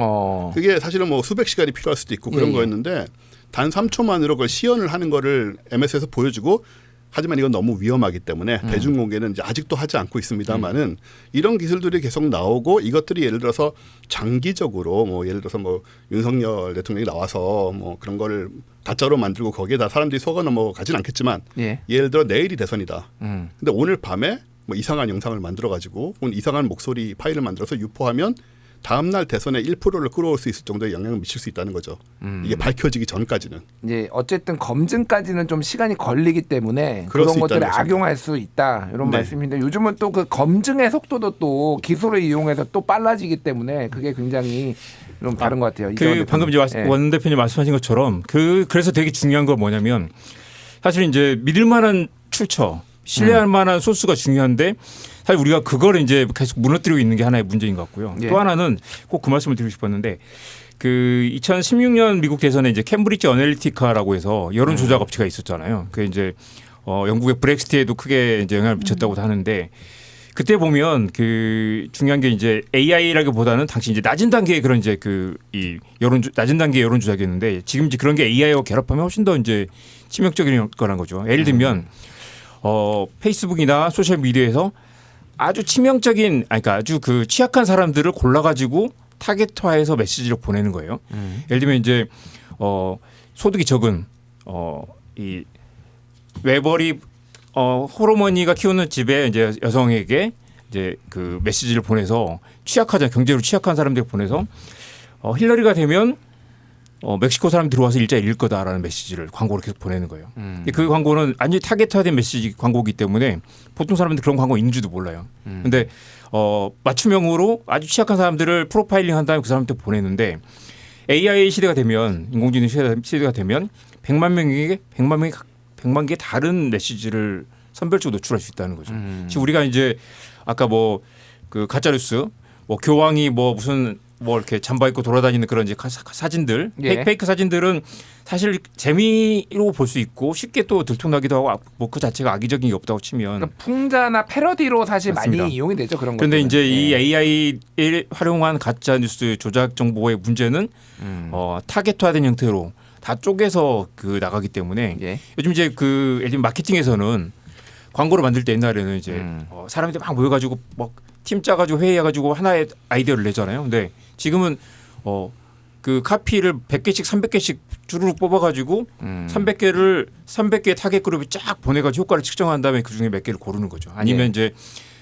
그게 사실은 뭐 수백 시간이 필요할 수도 있고 그런 거였는데 단 3초만으로 그걸 시연을 하는 거를 MS에서 보여주고 하지만 이건 너무 위험하기 때문에 대중공개는 이제 아직도 하지 않고 있습니다만은 이런 기술들이 계속 나오고 이것들이 예를 들어서 장기적으로 뭐 예를 들어서 뭐 윤석열 대통령이 나와서 뭐 그런 거를 가짜로 만들고 거기에다 사람들이 속아 넘어가진 않겠지만 예를 들어 내일이 대선이다. 근데 오늘 밤에 뭐 이상한 영상을 만들어 가지고 이상한 목소리 파일을 만들어서 유포하면 다음 날 대선에 1%를 끌어올 수 있을 정도의 영향을 미칠 수 있다는 거죠. 이게 밝혀지기 전까지는. 이제 어쨌든 검증까지는 좀 시간이 걸리기 때문에 그럴 그런 수 것들을 있다는 악용할 수 있다 이런 네. 말씀인데 요즘은 또 그 검증의 속도도 또 기술을 이용해서 또 빨라지기 때문에 그게 굉장히 좀 다른 것 같아요. 그 방금 이제 예. 원 대표님 말씀하신 것처럼 그래서 되게 중요한 건 뭐냐면 사실 이제 믿을 만한 출처, 신뢰할 만한 소스가 중요한데 사실 우리가 그걸 이제 계속 무너뜨리고 있는 게 하나의 문제인 것 같고요. 예. 또 하나는 꼭 그 말씀을 드리고 싶었는데 그 2016년 미국 대선에 이제 캠브리지 어널리티카라고 해서 여론 조작 업체가 있었잖아요. 그 이제 영국의 브렉시트에도 크게 이제 영향을 미쳤다고도 하는데 그때 보면 그 중요한 게 이제 AI라기보다는 당시 이제 낮은 단계의 그런 이제 이 낮은 단계의 여론 조작이었는데 지금 이제 그런 게 AI와 결합하면 훨씬 더 이제 치명적인 거란 거죠. 예를 들면 페이스북이나 소셜 미디어에서 아주 치명적인 그러니까 아주 그 취약한 사람들을 골라가지고 타겟화해서 메시지를 보내는 거예요. 예를 들면 이제 소득이 적은 이 외벌이 호르머니가 키우는 집에 이제 여성에게 이제 그 메시지를 보내서 경제로 취약한 사람들에게 보내서 힐러리가 되면 멕시코 사람이 들어와서 일자 잃을 거다라는 메시지를 광고로 계속 보내는 거예요. 근데 그 광고는 완전히 타겟화된 메시지 광고이기 때문에 보통 사람들이 그런 광고 있는지도 몰라요. 근데 맞춤형으로 아주 취약한 사람들을 프로파일링 한 다음에 그 사람한테 보내는데 AI 시대가 되면 인공지능 시대가 되면 100만 개의 다른 메시지를 선별적으로 노출할 수 있다는 거죠. 지금 우리가 이제 아까 그 가짜뉴스 교황이 무슨 이렇게 잠바 입고 돌아다니는 그런 이제 사진들, 예. 페이크 사진들은 사실 재미로 볼 수 있고 쉽게 또 들통나기도 하고 그 자체가 악의적인 게 없다고 치면. 그러니까 풍자나 패러디로 사실 맞습니다. 많이 이용이 되죠 그런 거. 그런데 이제 이 AI를 활용한 가짜 뉴스 조작 정보의 문제는 타겟화된 형태로 다 쪼개서 나가기 때문에 예. 요즘 이제 예를 들면 마케팅에서는 광고를 만들 때 옛날에는 이제 사람들이 막 모여가지고 팀 짜가지고 회의해가지고 하나의 아이디어를 내잖아요. 근데 지금은 그 카피를 100개씩 300개씩 주르륵 뽑아가지고 300개의 타겟 그룹이 쫙 보내가지고 효과를 측정한 다음에 그 중에 몇 개를 고르는 거죠. 아니면 예. 이제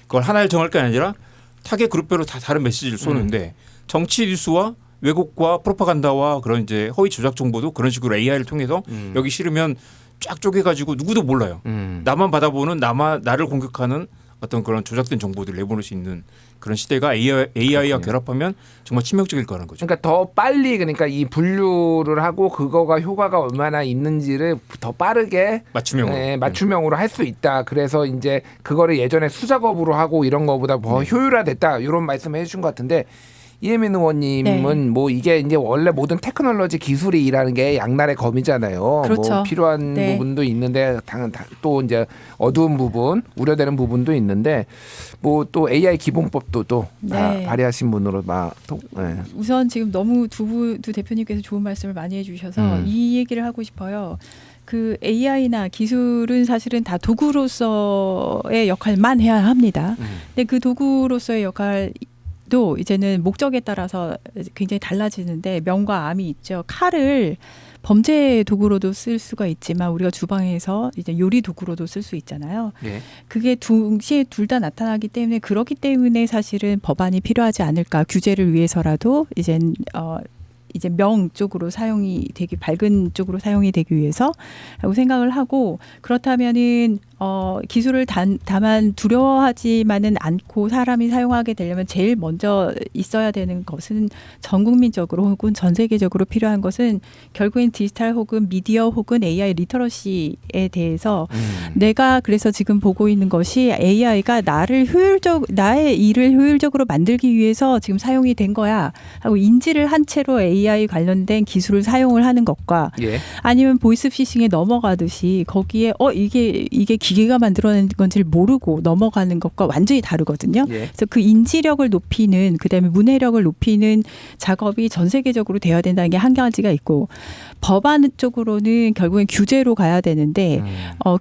그걸 하나를 정할 게 아니라 타겟 그룹별로 다 다른 메시지를 쏘는데 정치 뉴스와 왜곡과 프로파간다와 그런 이제 허위 조작 정보도 그런 식으로 AI를 통해서 여기 싫으면 쫙 쪼개가지고 누구도 몰라요. 나만 받아보는 나를 공격하는 어떤 그런 조작된 정보들을 내보낼 수 있는 그런 시대가 AI와 결합하면 정말 치명적일 거라는 거죠. 그러니까 더 빨리 이 분류를 하고 그거가 효과가 얼마나 있는지를 더 빠르게 맞춤형으로 할 수 있다. 그래서 이제 그거를 예전에 수작업으로 하고 이런 거보다 더 효율화됐다. 이런 말씀을 해주신 것 같은데 이혜민 의원님은 이게 이제 원래 모든 테크놀로지 기술이 일하는 게 양날의 검이잖아요. 그렇죠. 필요한 부분도 있는데 또 이제 어두운 부분, 우려되는 부분도 있는데 또 AI 기본법도 또 발의하신 분으로 우선 지금 너무 두 대표님께서 좋은 말씀을 많이 해주셔서 이 얘기를 하고 싶어요. 그 AI나 기술은 사실은 다 도구로서의 역할만 해야 합니다. 근데 그 도구로서의 역할도 이제는 목적에 따라서 굉장히 달라지는데 명과 암이 있죠. 칼을 범죄 도구로도 쓸 수가 있지만 우리가 주방에서 이제 요리 도구로도 쓸 수 있잖아요. 예. 그게 동시에 둘 다 나타나기 때문에 그렇기 때문에 사실은 법안이 필요하지 않을까. 규제를 위해서라도 이제 명 쪽으로 사용이 되기 밝은 쪽으로 사용이 되기 위해서라고 생각을 하고 그렇다면은 기술을 다만 두려워하지만은 않고 사람이 사용하게 되려면 제일 먼저 있어야 되는 것은 전 국민적으로 혹은 전 세계적으로 필요한 것은 결국엔 디지털 혹은 미디어 혹은 AI 리터러시에 대해서 내가 그래서 지금 보고 있는 것이 AI가 나의 일을 효율적으로 만들기 위해서 지금 사용이 된 거야 하고 인지를 한 채로 AI 관련된 기술을 사용을 하는 것과 아니면 보이스피싱에 넘어가듯이 거기에 이게 기계가 만들어낸 건지를 모르고 넘어가는 것과 완전히 다르거든요. 그래서 그 인지력을 높이는 그다음에 문해력을 높이는 작업이 전 세계적으로 되어야 된다는 게 한 가지가 있고 법안 쪽으로는 결국엔 규제로 가야 되는데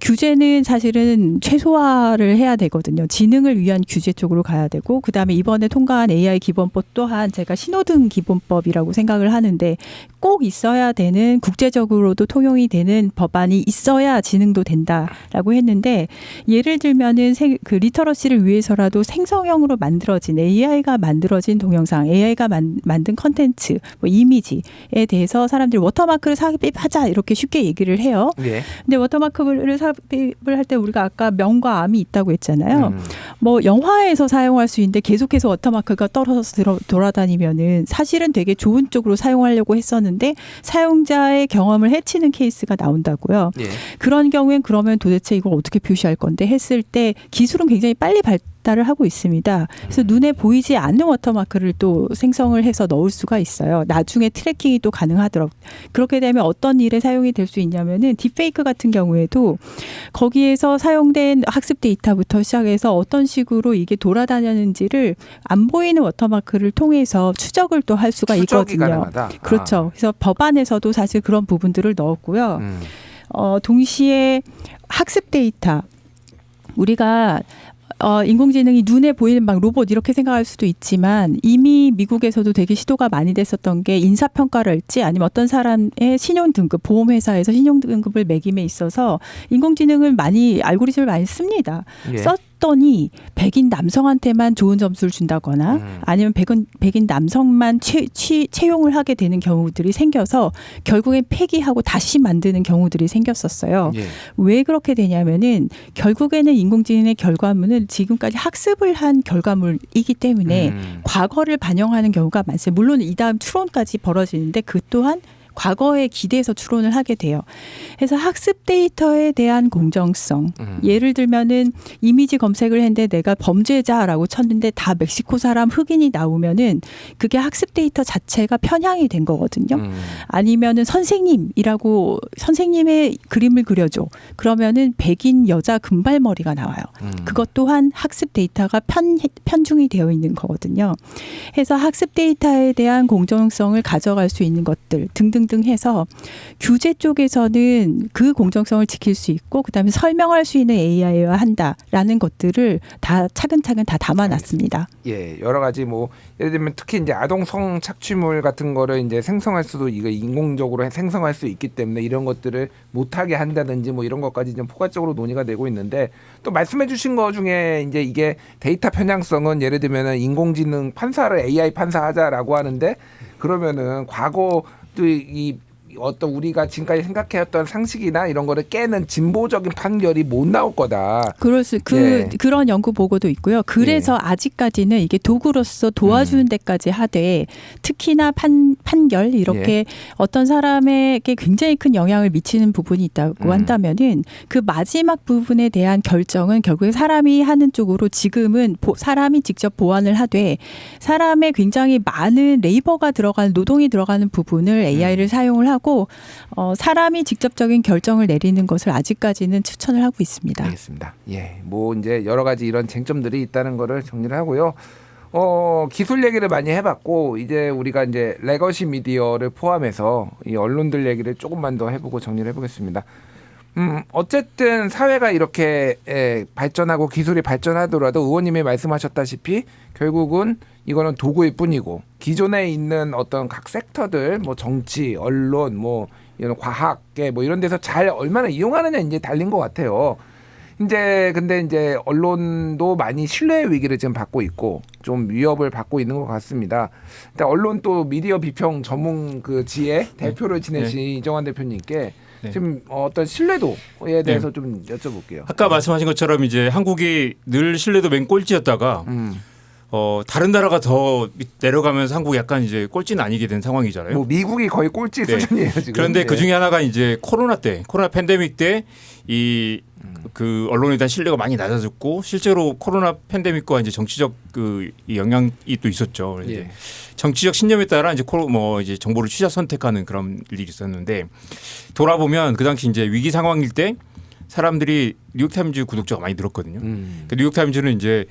규제는 사실은 최소화를 해야 되거든요. 지능을 위한 규제 쪽으로 가야 되고 그다음에 이번에 통과한 AI 기본법 또한 제가 신호등 기본법이라고 생각을 하는데 꼭 있어야 되는 국제적으로도 통용이 되는 법안이 있어야 지능도 된다라고 했는데 하는데 예를 들면은 그 리터러시를 위해서라도 생성형으로 만들어진 AI가 만들어진 동영상, AI가 만든 컨텐츠, 뭐 이미지에 대해서 사람들이 워터마크를 삽입하자 이렇게 쉽게 얘기를 해요. 예. 근데 워터마크를 삽입을 할 때 우리가 아까 명과 암이 있다고 했잖아요. 뭐 영화에서 사용할 수 있는데 계속해서 워터마크가 떨어져서 돌아다니면은 사실은 되게 좋은 쪽으로 사용하려고 했었는데 사용자의 경험을 해치는 케이스가 나온다고요. 예. 그런 경우엔 그러면 도대체 이걸 어떻게 표시할 건데 했을 때 기술은 굉장히 빨리 발달을 하고 있습니다. 그래서 눈에 보이지 않는 워터마크를 또 생성을 해서 넣을 수가 있어요. 나중에 트래킹이 또 가능하더라고요. 그렇게 되면 어떤 일에 사용이 될 수 있냐면은 딥페이크 같은 경우에도 거기에서 사용된 학습 데이터부터 시작해서 어떤 식으로 이게 돌아다녔는지를 안 보이는 워터마크를 통해서 추적을 또 할 수가 추적이 있거든요. 가능하다. 그렇죠. 그래서 법안에서도 사실 그런 부분들을 넣었고요. 동시에 학습 데이터 우리가 인공지능이 눈에 보이는 막 로봇 이렇게 생각할 수도 있지만 이미 미국에서도 되게 시도가 많이 됐었던 게 인사평가랄지 아니면 어떤 사람의 신용등급, 보험회사에서 신용등급을 매김에 있어서 인공지능을 알고리즘을 많이 씁니다. 예. 썼더니 백인 남성한테만 좋은 점수를 준다거나 아니면 백인 남성만 채용을 하게 되는 경우들이 생겨서 결국엔 폐기하고 다시 만드는 경우들이 생겼었어요. 예. 왜 그렇게 되냐면은 결국에는 인공지능의 결과물은 지금까지 학습을 한 결과물이기 때문에 과거를 반영하는 경우가 많습니다. 물론 이 다음 추론까지 벌어지는데 그 또한 과거에 기대해서 추론을 하게 돼요. 그래서 학습 데이터에 대한 공정성. 예를 들면은 이미지 검색을 했는데 내가 범죄자라고 쳤는데 다 멕시코 사람 흑인이 나오면은 그게 학습 데이터 자체가 편향이 된 거거든요. 아니면은 선생님이라고 선생님의 그림을 그려줘. 그러면은 백인 여자 금발머리가 나와요. 그것 또한 학습 데이터가 편중이 되어 있는 거거든요. 그래서 학습 데이터에 대한 공정성을 가져갈 수 있는 것들 등등 해서 규제 쪽에서는 그 공정성을 지킬 수 있고 그다음에 설명할 수 있는 AI여야 한다라는 것들을 다 차근차근 다 담아놨습니다. 예, 여러 가지 뭐 예를 들면 특히 이제 아동 성 착취물 같은 거를 이제 생성할 수도 이거 인공적으로 생성할 수 있기 때문에 이런 것들을 못하게 한다든지 뭐 이런 것까지 좀 포괄적으로 논의가 되고 있는데 또 말씀해주신 거 중에 이제 이게 데이터 편향성은 예를 들면은 인공지능 판사를 AI 판사하자라고 하는데 그러면은 과거 또 이 어떤 우리가 지금까지 생각해왔던 상식이나 이런 거를 깨는 진보적인 판결이 못 나올 거다. 그런 연구 보고도 있고요. 그래서 아직까지는 이게 도구로서 도와주는 데까지 하되 특히나 판결 이렇게 어떤 사람에게 굉장히 큰 영향을 미치는 부분이 있다고 한다면은 그 마지막 부분에 대한 결정은 결국에 사람이 하는 쪽으로 지금은 사람이 직접 보완을 하되 사람의 굉장히 많은 레이버가 들어가는 노동이 들어가는 부분을 AI를 사용을 하고 사람이 직접적인 결정을 내리는 것을 아직까지는 추천을 하고 있습니다. 알겠습니다. 예, 뭐 이제 여러 가지 이런 쟁점들이 있다는 거를 정리를 하고요. 기술 얘기를 많이 해봤고 이제 우리가 이제 레거시 미디어를 포함해서 이 언론들 얘기를 조금만 더 해보고 정리를 해보겠습니다. 어쨌든 사회가 이렇게 발전하고 기술이 발전하더라도 의원님이 말씀하셨다시피 결국은 이거는 도구일 뿐이고 기존에 있는 어떤 각 섹터들 뭐 정치, 언론, 뭐 이런 과학계 뭐 이런 데서 잘 얼마나 이용하느냐 이제 달린 것 같아요. 근데 이제 언론도 많이 신뢰의 위기를 지금 받고 있고 좀 위협을 받고 있는 것 같습니다. 근데 언론 또 미디어 비평 전문 그 지혜 대표를 지내신 이정환 대표님께 지금 어떤 신뢰도에 대해서 좀 여쭤볼게요. 아까 말씀하신 것처럼 이제 한국이 늘 신뢰도 맨 꼴찌였다가 다른 나라가 더 내려가면서 한국이 약간 이제 꼴찌는 아니게 된 상황이잖아요. 뭐 미국이 거의 꼴찌 수준이에요 지금. 그런데 그 중에 하나가 이제 코로나 팬데믹 때 그 언론에 대한 신뢰가 많이 낮아졌고 실제로 코로나 팬데믹과 이제 정치적 그 영향이 또 있었죠. 이제 정치적 신념에 따라 이제 이제 정보를 취사 선택하는 그런 일이 있었는데 돌아보면 그 당시 이제 위기 상황일 때 사람들이 뉴욕타임즈 구독자가 많이 늘었거든요. 그 뉴욕타임즈는 이제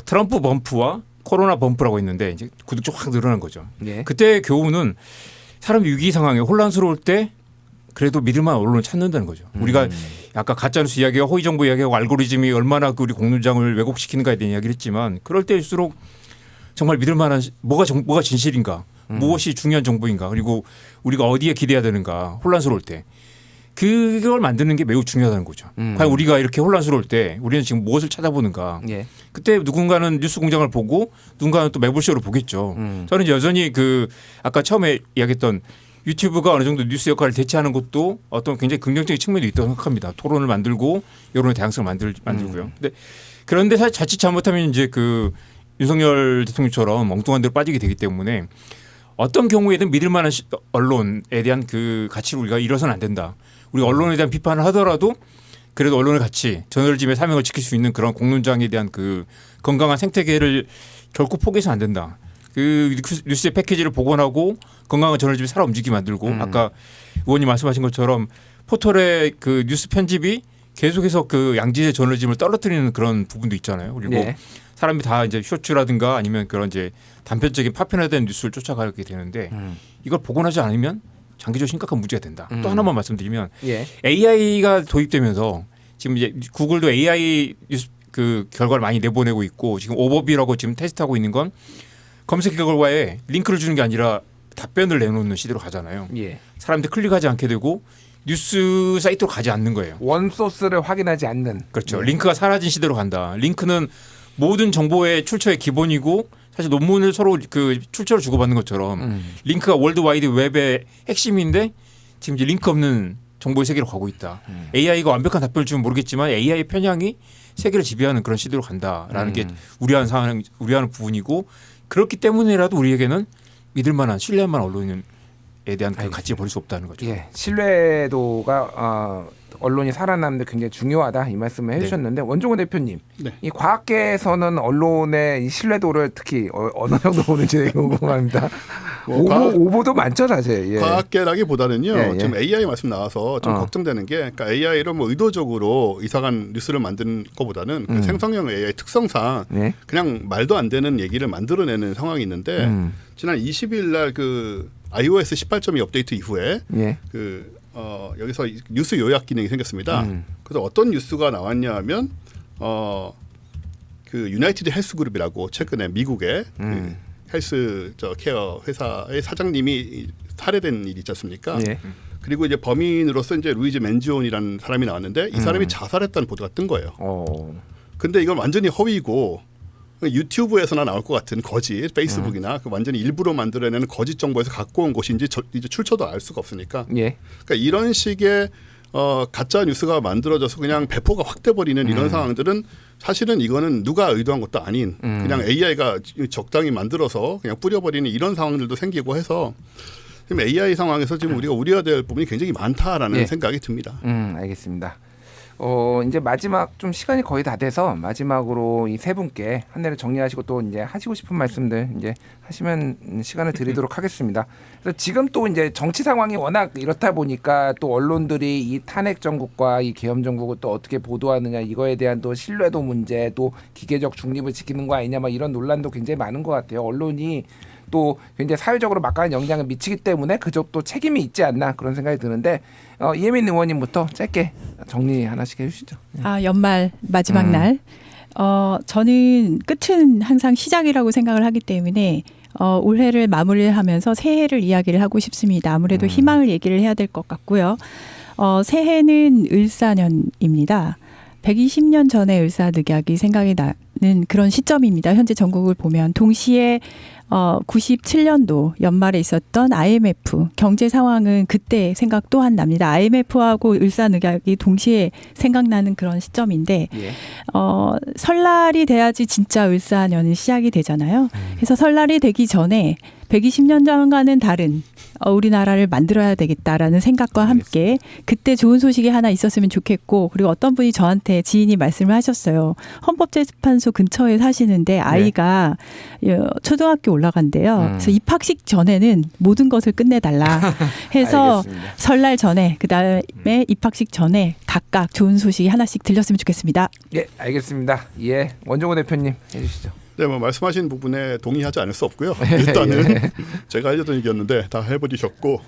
트럼프 범프와 코로나 범프라고 했는데 이제 구독자 확 늘어난 거죠. 그때 교훈은 사람이 위기 상황에 혼란스러울 때 그래도 믿을만한 언론을 찾는다는 거죠. 우리가 아까 가짜뉴스 이야기와 허위 정보 이야기하고 알고리즘이 얼마나 우리 공론장을 왜곡시키는가에 대한 이야기를 했지만 그럴 때일수록 정말 믿을만한 뭐가 진실인가 무엇이 중요한 정보인가 그리고 우리가 어디에 기대해야 되는가 혼란스러울 때 그걸 만드는 게 매우 중요하다는 거죠. 과연 우리가 이렇게 혼란스러울 때 우리는 지금 무엇을 찾아보는가. 예. 그때 누군가는 뉴스공장을 보고 누군가는 또 매불쇼를 보겠죠. 저는 여전히 그 아까 처음에 이야기했던 유튜브가 어느 정도 뉴스 역할을 대체하는 것도 어떤 굉장히 긍정적인 측면이 있다고 생각합니다. 토론을 만들고 여론의 다양성을 만들고요. 근데 그런데 사실 자칫 잘못하면 이제 그 윤석열 대통령처럼 엉뚱한 데로 빠지게 되기 때문에 어떤 경우에든 믿을 만한 언론에 대한 그 가치를 우리가 잃어서는 안 된다. 우리가 언론에 대한 비판을 하더라도 그래도 언론의 가치, 저널리즘의 사명을 지킬 수 있는 그런 공론장에 대한 그 건강한 생태계를 결코 포기해서는 안 된다. 그 뉴스의 패키지를 복원하고 건강한 저널리즘이 살아 움직이게 만들고 아까 의원님 말씀하신 것처럼 포털의 그 뉴스 편집이 계속해서 그 양질의 저널리즘을 떨어뜨리는 그런 부분도 있잖아요. 그리고 네. 사람이 다 이제 쇼츠라든가 아니면 그런 이제 단편적인 파편화된 뉴스를 쫓아가게 되는데 이걸 복원하지 않으면 장기적으로 심각한 문제가 된다. 또 하나만 말씀드리면 예. AI가 도입되면서 지금 이제 구글도 AI 뉴스 그 결과를 많이 내보내고 있고 지금 오버비라고 지금 테스트하고 있는 건 검색 결과에 링크를 주는 게 아니라 답변을 내놓는 시대로 가잖아요. 예. 사람들이 클릭하지 않게 되고 뉴스 사이트로 가지 않는 거예요. 원 소스를 확인하지 않는. 그렇죠. 링크가 사라진 시대로 간다. 링크는 모든 정보의 출처의 기본이고 사실 논문을 서로 그 출처를 주고받는 것처럼 링크가 월드와이드 웹의 핵심인데 지금 이제 링크 없는 정보의 세계로 가고 있다. AI가 완벽한 답변을 주면 모르겠지만 AI의 편향이 세계를 지배하는 그런 시대로 간다라는 게 우려하는 상황, 우려하는 부분이고 그렇기 때문에라도 우리에게는 믿을 만한 신뢰할 만한 언론에 대한 그 가치를 버릴 수 없다는 거죠. 예. 신뢰도가 언론이 살아남는 데 굉장히 중요하다 이 말씀을 해주셨는데 원종호 대표님, 네. 이 과학계에서는 언론의 이 신뢰도를 특히 어느 정도 보는지 되게 궁금합니다. 오보도 많죠 사실. 예. 과학계라기보다는요. 예, 예. 지금 AI 말씀 나와서 좀 걱정되는 게, 그러니까 AI로 뭐 의도적으로 이상한 뉴스를 만드는 것보다는 그 생성형 AI 특성상 네. 그냥 말도 안 되는 얘기를 만들어내는 상황이 있는데 지난 20일 날 그 iOS 18.2 업데이트 이후에 예. 여기서 뉴스 요약 기능이 생겼습니다. 그래서 어떤 뉴스가 나왔냐 하면 그 유나이티드 헬스 그룹이라고 최근에 미국의 그 헬스 케어 회사의 사장님이 살해된 일이 있지 않습니까? 예. 그리고 이제 범인으로서 이제 루이즈 맨지온이라는 사람이 나왔는데 이 사람이 자살했다는 보도가 뜬 거예요. 근데 이건 완전히 허위고 유튜브에서나 나올 것 같은 거짓, 페이스북이나 그 완전히 일부러 만들어내는 거짓 정보에서 갖고 온 것인지 이제 출처도 알 수가 없으니까. 예. 그러니까 이런 식의 가짜 뉴스가 만들어져서 그냥 배포가 확 돼버리는 이런 상황들은 사실은 이거는 누가 의도한 것도 아닌 그냥 AI가 적당히 만들어서 그냥 뿌려버리는 이런 상황들도 생기고 해서 지금 AI 상황에서 지금 우리가 우려해야 될 부분이 굉장히 많다라는 예. 생각이 듭니다. 알겠습니다. 이제 마지막 좀 시간이 거의 다 돼서 마지막으로 이 세 분께 한 해를 정리하시고 또 이제 하시고 싶은 말씀들 이제 하시면 시간을 드리도록 하겠습니다. 그래서 지금 또 이제 정치 상황이 워낙 이렇다 보니까 또 언론들이 이 탄핵 정국과 이 계엄 정국을 또 어떻게 보도하느냐 이거에 대한 또 신뢰도 문제 또 기계적 중립을 지키는 거 아니냐 막 이런 논란도 굉장히 많은 것 같아요. 언론이 또 굉장히 사회적으로 막강한 영향을 미치기 때문에 그쪽도 책임이 있지 않나 그런 생각이 드는데 이혜민 의원님부터 짧게 정리 하나씩 해주시죠. 연말 마지막 날. 저는 끝은 항상 시작이라고 생각을 하기 때문에 올해를 마무리하면서 새해를 이야기를 하고 싶습니다. 아무래도 희망을 얘기를 해야 될 것 같고요. 새해는 을사년입니다. 120년 전에 을사늑약이 생각이 나는 그런 시점입니다. 현재 전국을 보면 동시에 97년도 연말에 있었던 IMF 경제 상황은 그때 생각 또한 납니다. IMF하고 을사늑약이 동시에 생각나는 그런 시점인데 예. 설날이 돼야지 진짜 을사년이 시작이 되잖아요. 그래서 설날이 되기 전에 120년 전과는 다른 우리나라를 만들어야 되겠다라는 생각과 함께 그때 좋은 소식이 하나 있었으면 좋겠고 그리고 어떤 분이 저한테 지인이 말씀을 하셨어요. 헌법재판소 근처에 사시는데 아이가 초등학교 올라간대요. 그래서 입학식 전에는 모든 것을 끝내달라 해서 알겠습니다. 설날 전에 그다음에 입학식 전에 각각 좋은 소식이 하나씩 들렸으면 좋겠습니다. 예, 알겠습니다. 예, 원종호 대표님 해주시죠. 네, 뭐 말씀하신 부분에 동의하지 않을 수 없고요. 일단은 제가 하려던 얘기였는데 다 해버리셨고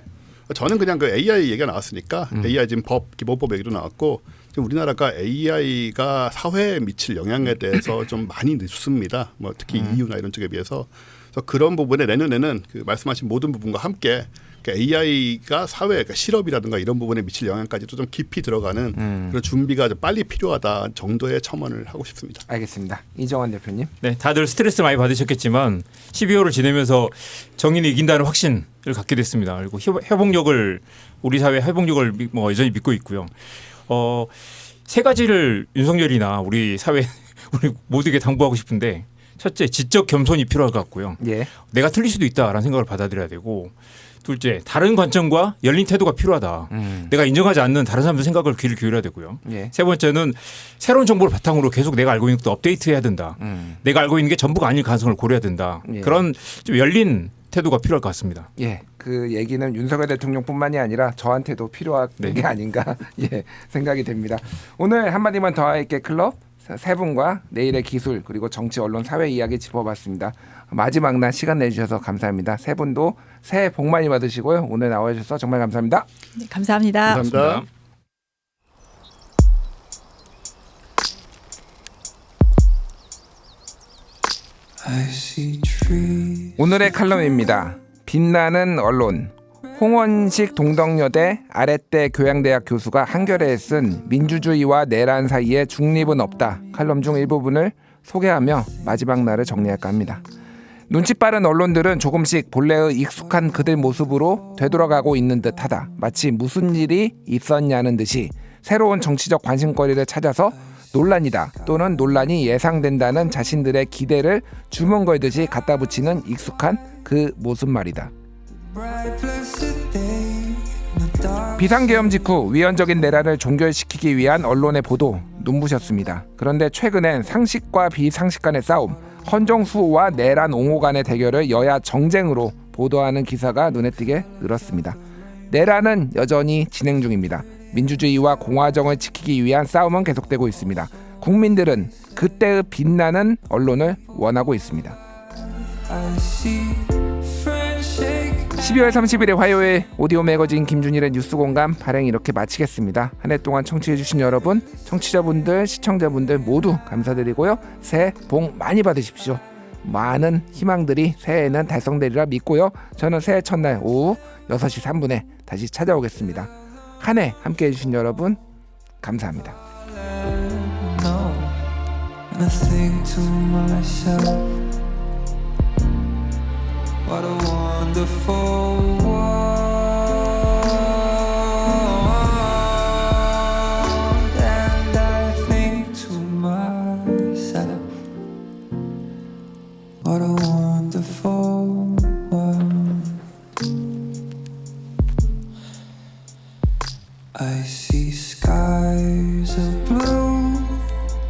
저는 그냥 그 AI 얘기가 나왔으니까 AI 지금 기본법 얘기도 나왔고 지금 우리나라가 AI가 사회에 미칠 영향에 대해서 좀 많이 늦습니다. 뭐 특히 EU나 이런 쪽에 비해서. 그래서 그런 부분에 내년에는 그 말씀하신 모든 부분과 함께 그러니까 AI가 사회, 그러니까 실업이라든가 이런 부분에 미칠 영향까지도 좀 깊이 들어가는 그런 준비가 좀 빨리 필요하다 정도의 첨언을 하고 싶습니다. 알겠습니다. 이정환 대표님. 네, 다들 스트레스 많이 받으셨겠지만 12월을 지내면서 정의는 이긴다는 확신을 갖게 됐습니다. 그리고 회복력을 우리 사회 회복력을 뭐 여전히 믿고 있고요. 세 가지를 윤석열이나 우리 사회 우리 모두에게 당부하고 싶은데 첫째, 지적 겸손이 필요할 것 같고요. 예. 내가 틀릴 수도 있다라는 생각을 받아들여야 되고 둘째, 다른 관점과 열린 태도가 필요하다. 내가 인정하지 않는 다른 사람들 생각을 귀를 기울여야 되고요. 예. 세 번째는 새로운 정보를 바탕으로 계속 내가 알고 있는 것도 업데이트해야 된다. 내가 알고 있는 게 전부가 아닐 가능성을 고려해야 된다. 예. 그런 좀 열린 태도가 필요할 것 같습니다. 예, 그 얘기는 윤석열 대통령뿐만이 아니라 저한테도 필요한 네. 게 아닌가 예, 생각이 됩니다. 오늘 한마디만 더 할게 클럽 세 분과 내일의 기술 그리고 정치, 언론, 사회 이야기 짚어봤습니다. 마지막 날 시간 내주셔서 감사합니다. 세 분도 새해 복 많이 받으시고요. 오늘 나와주셔서 정말 감사합니다. 네, 감사합니다. 감사합니다. 오늘의 칼럼입니다. 빛나는 언론. 홍원식 동덕여대 아랫대 교양대학 교수가 한겨레에 쓴 민주주의와 내란 사이에 중립은 없다 칼럼 중 일부분을 소개하며 마지막 날을 정리할까 합니다. 눈치 빠른 언론들은 조금씩 본래의 익숙한 그들 모습으로 되돌아가고 있는 듯하다. 마치 무슨 일이 있었냐는 듯이 새로운 정치적 관심거리를 찾아서 논란이다 또는 논란이 예상된다는 자신들의 기대를 주문 걸듯이 갖다 붙이는 익숙한 그 모습 말이다. 비상계엄 직후 위헌적인 내란을 종결시키기 위한 언론의 보도 눈부셨습니다. 그런데 최근엔 상식과 비상식 간의 싸움, 헌정수호와 내란 옹호 간의 대결을 여야 정쟁으로 보도하는 기사가 눈에 띄게 늘었습니다. 내란은 여전히 진행 중입니다. 민주주의와 공화정을 지키기 위한 싸움은 계속되고 있습니다. 국민들은 그때의 빛나는 언론을 원하고 있습니다. 12월 30일의 화요일 오디오 매거진 김준일의 뉴스공감 발행 이렇게 마치겠습니다. 한 해 동안 청취해주신 여러분, 청취자분들, 시청자분들 모두 감사드리고요. 새해 복 많이 받으십시오. 많은 희망들이 새해에는 달성되리라 믿고요. 저는 새해 첫날 오후 6시 3분에 다시 찾아오겠습니다. 한 해 함께해 주신 여러분 감사합니다. What a wonderful world, and I think to myself, what a wonderful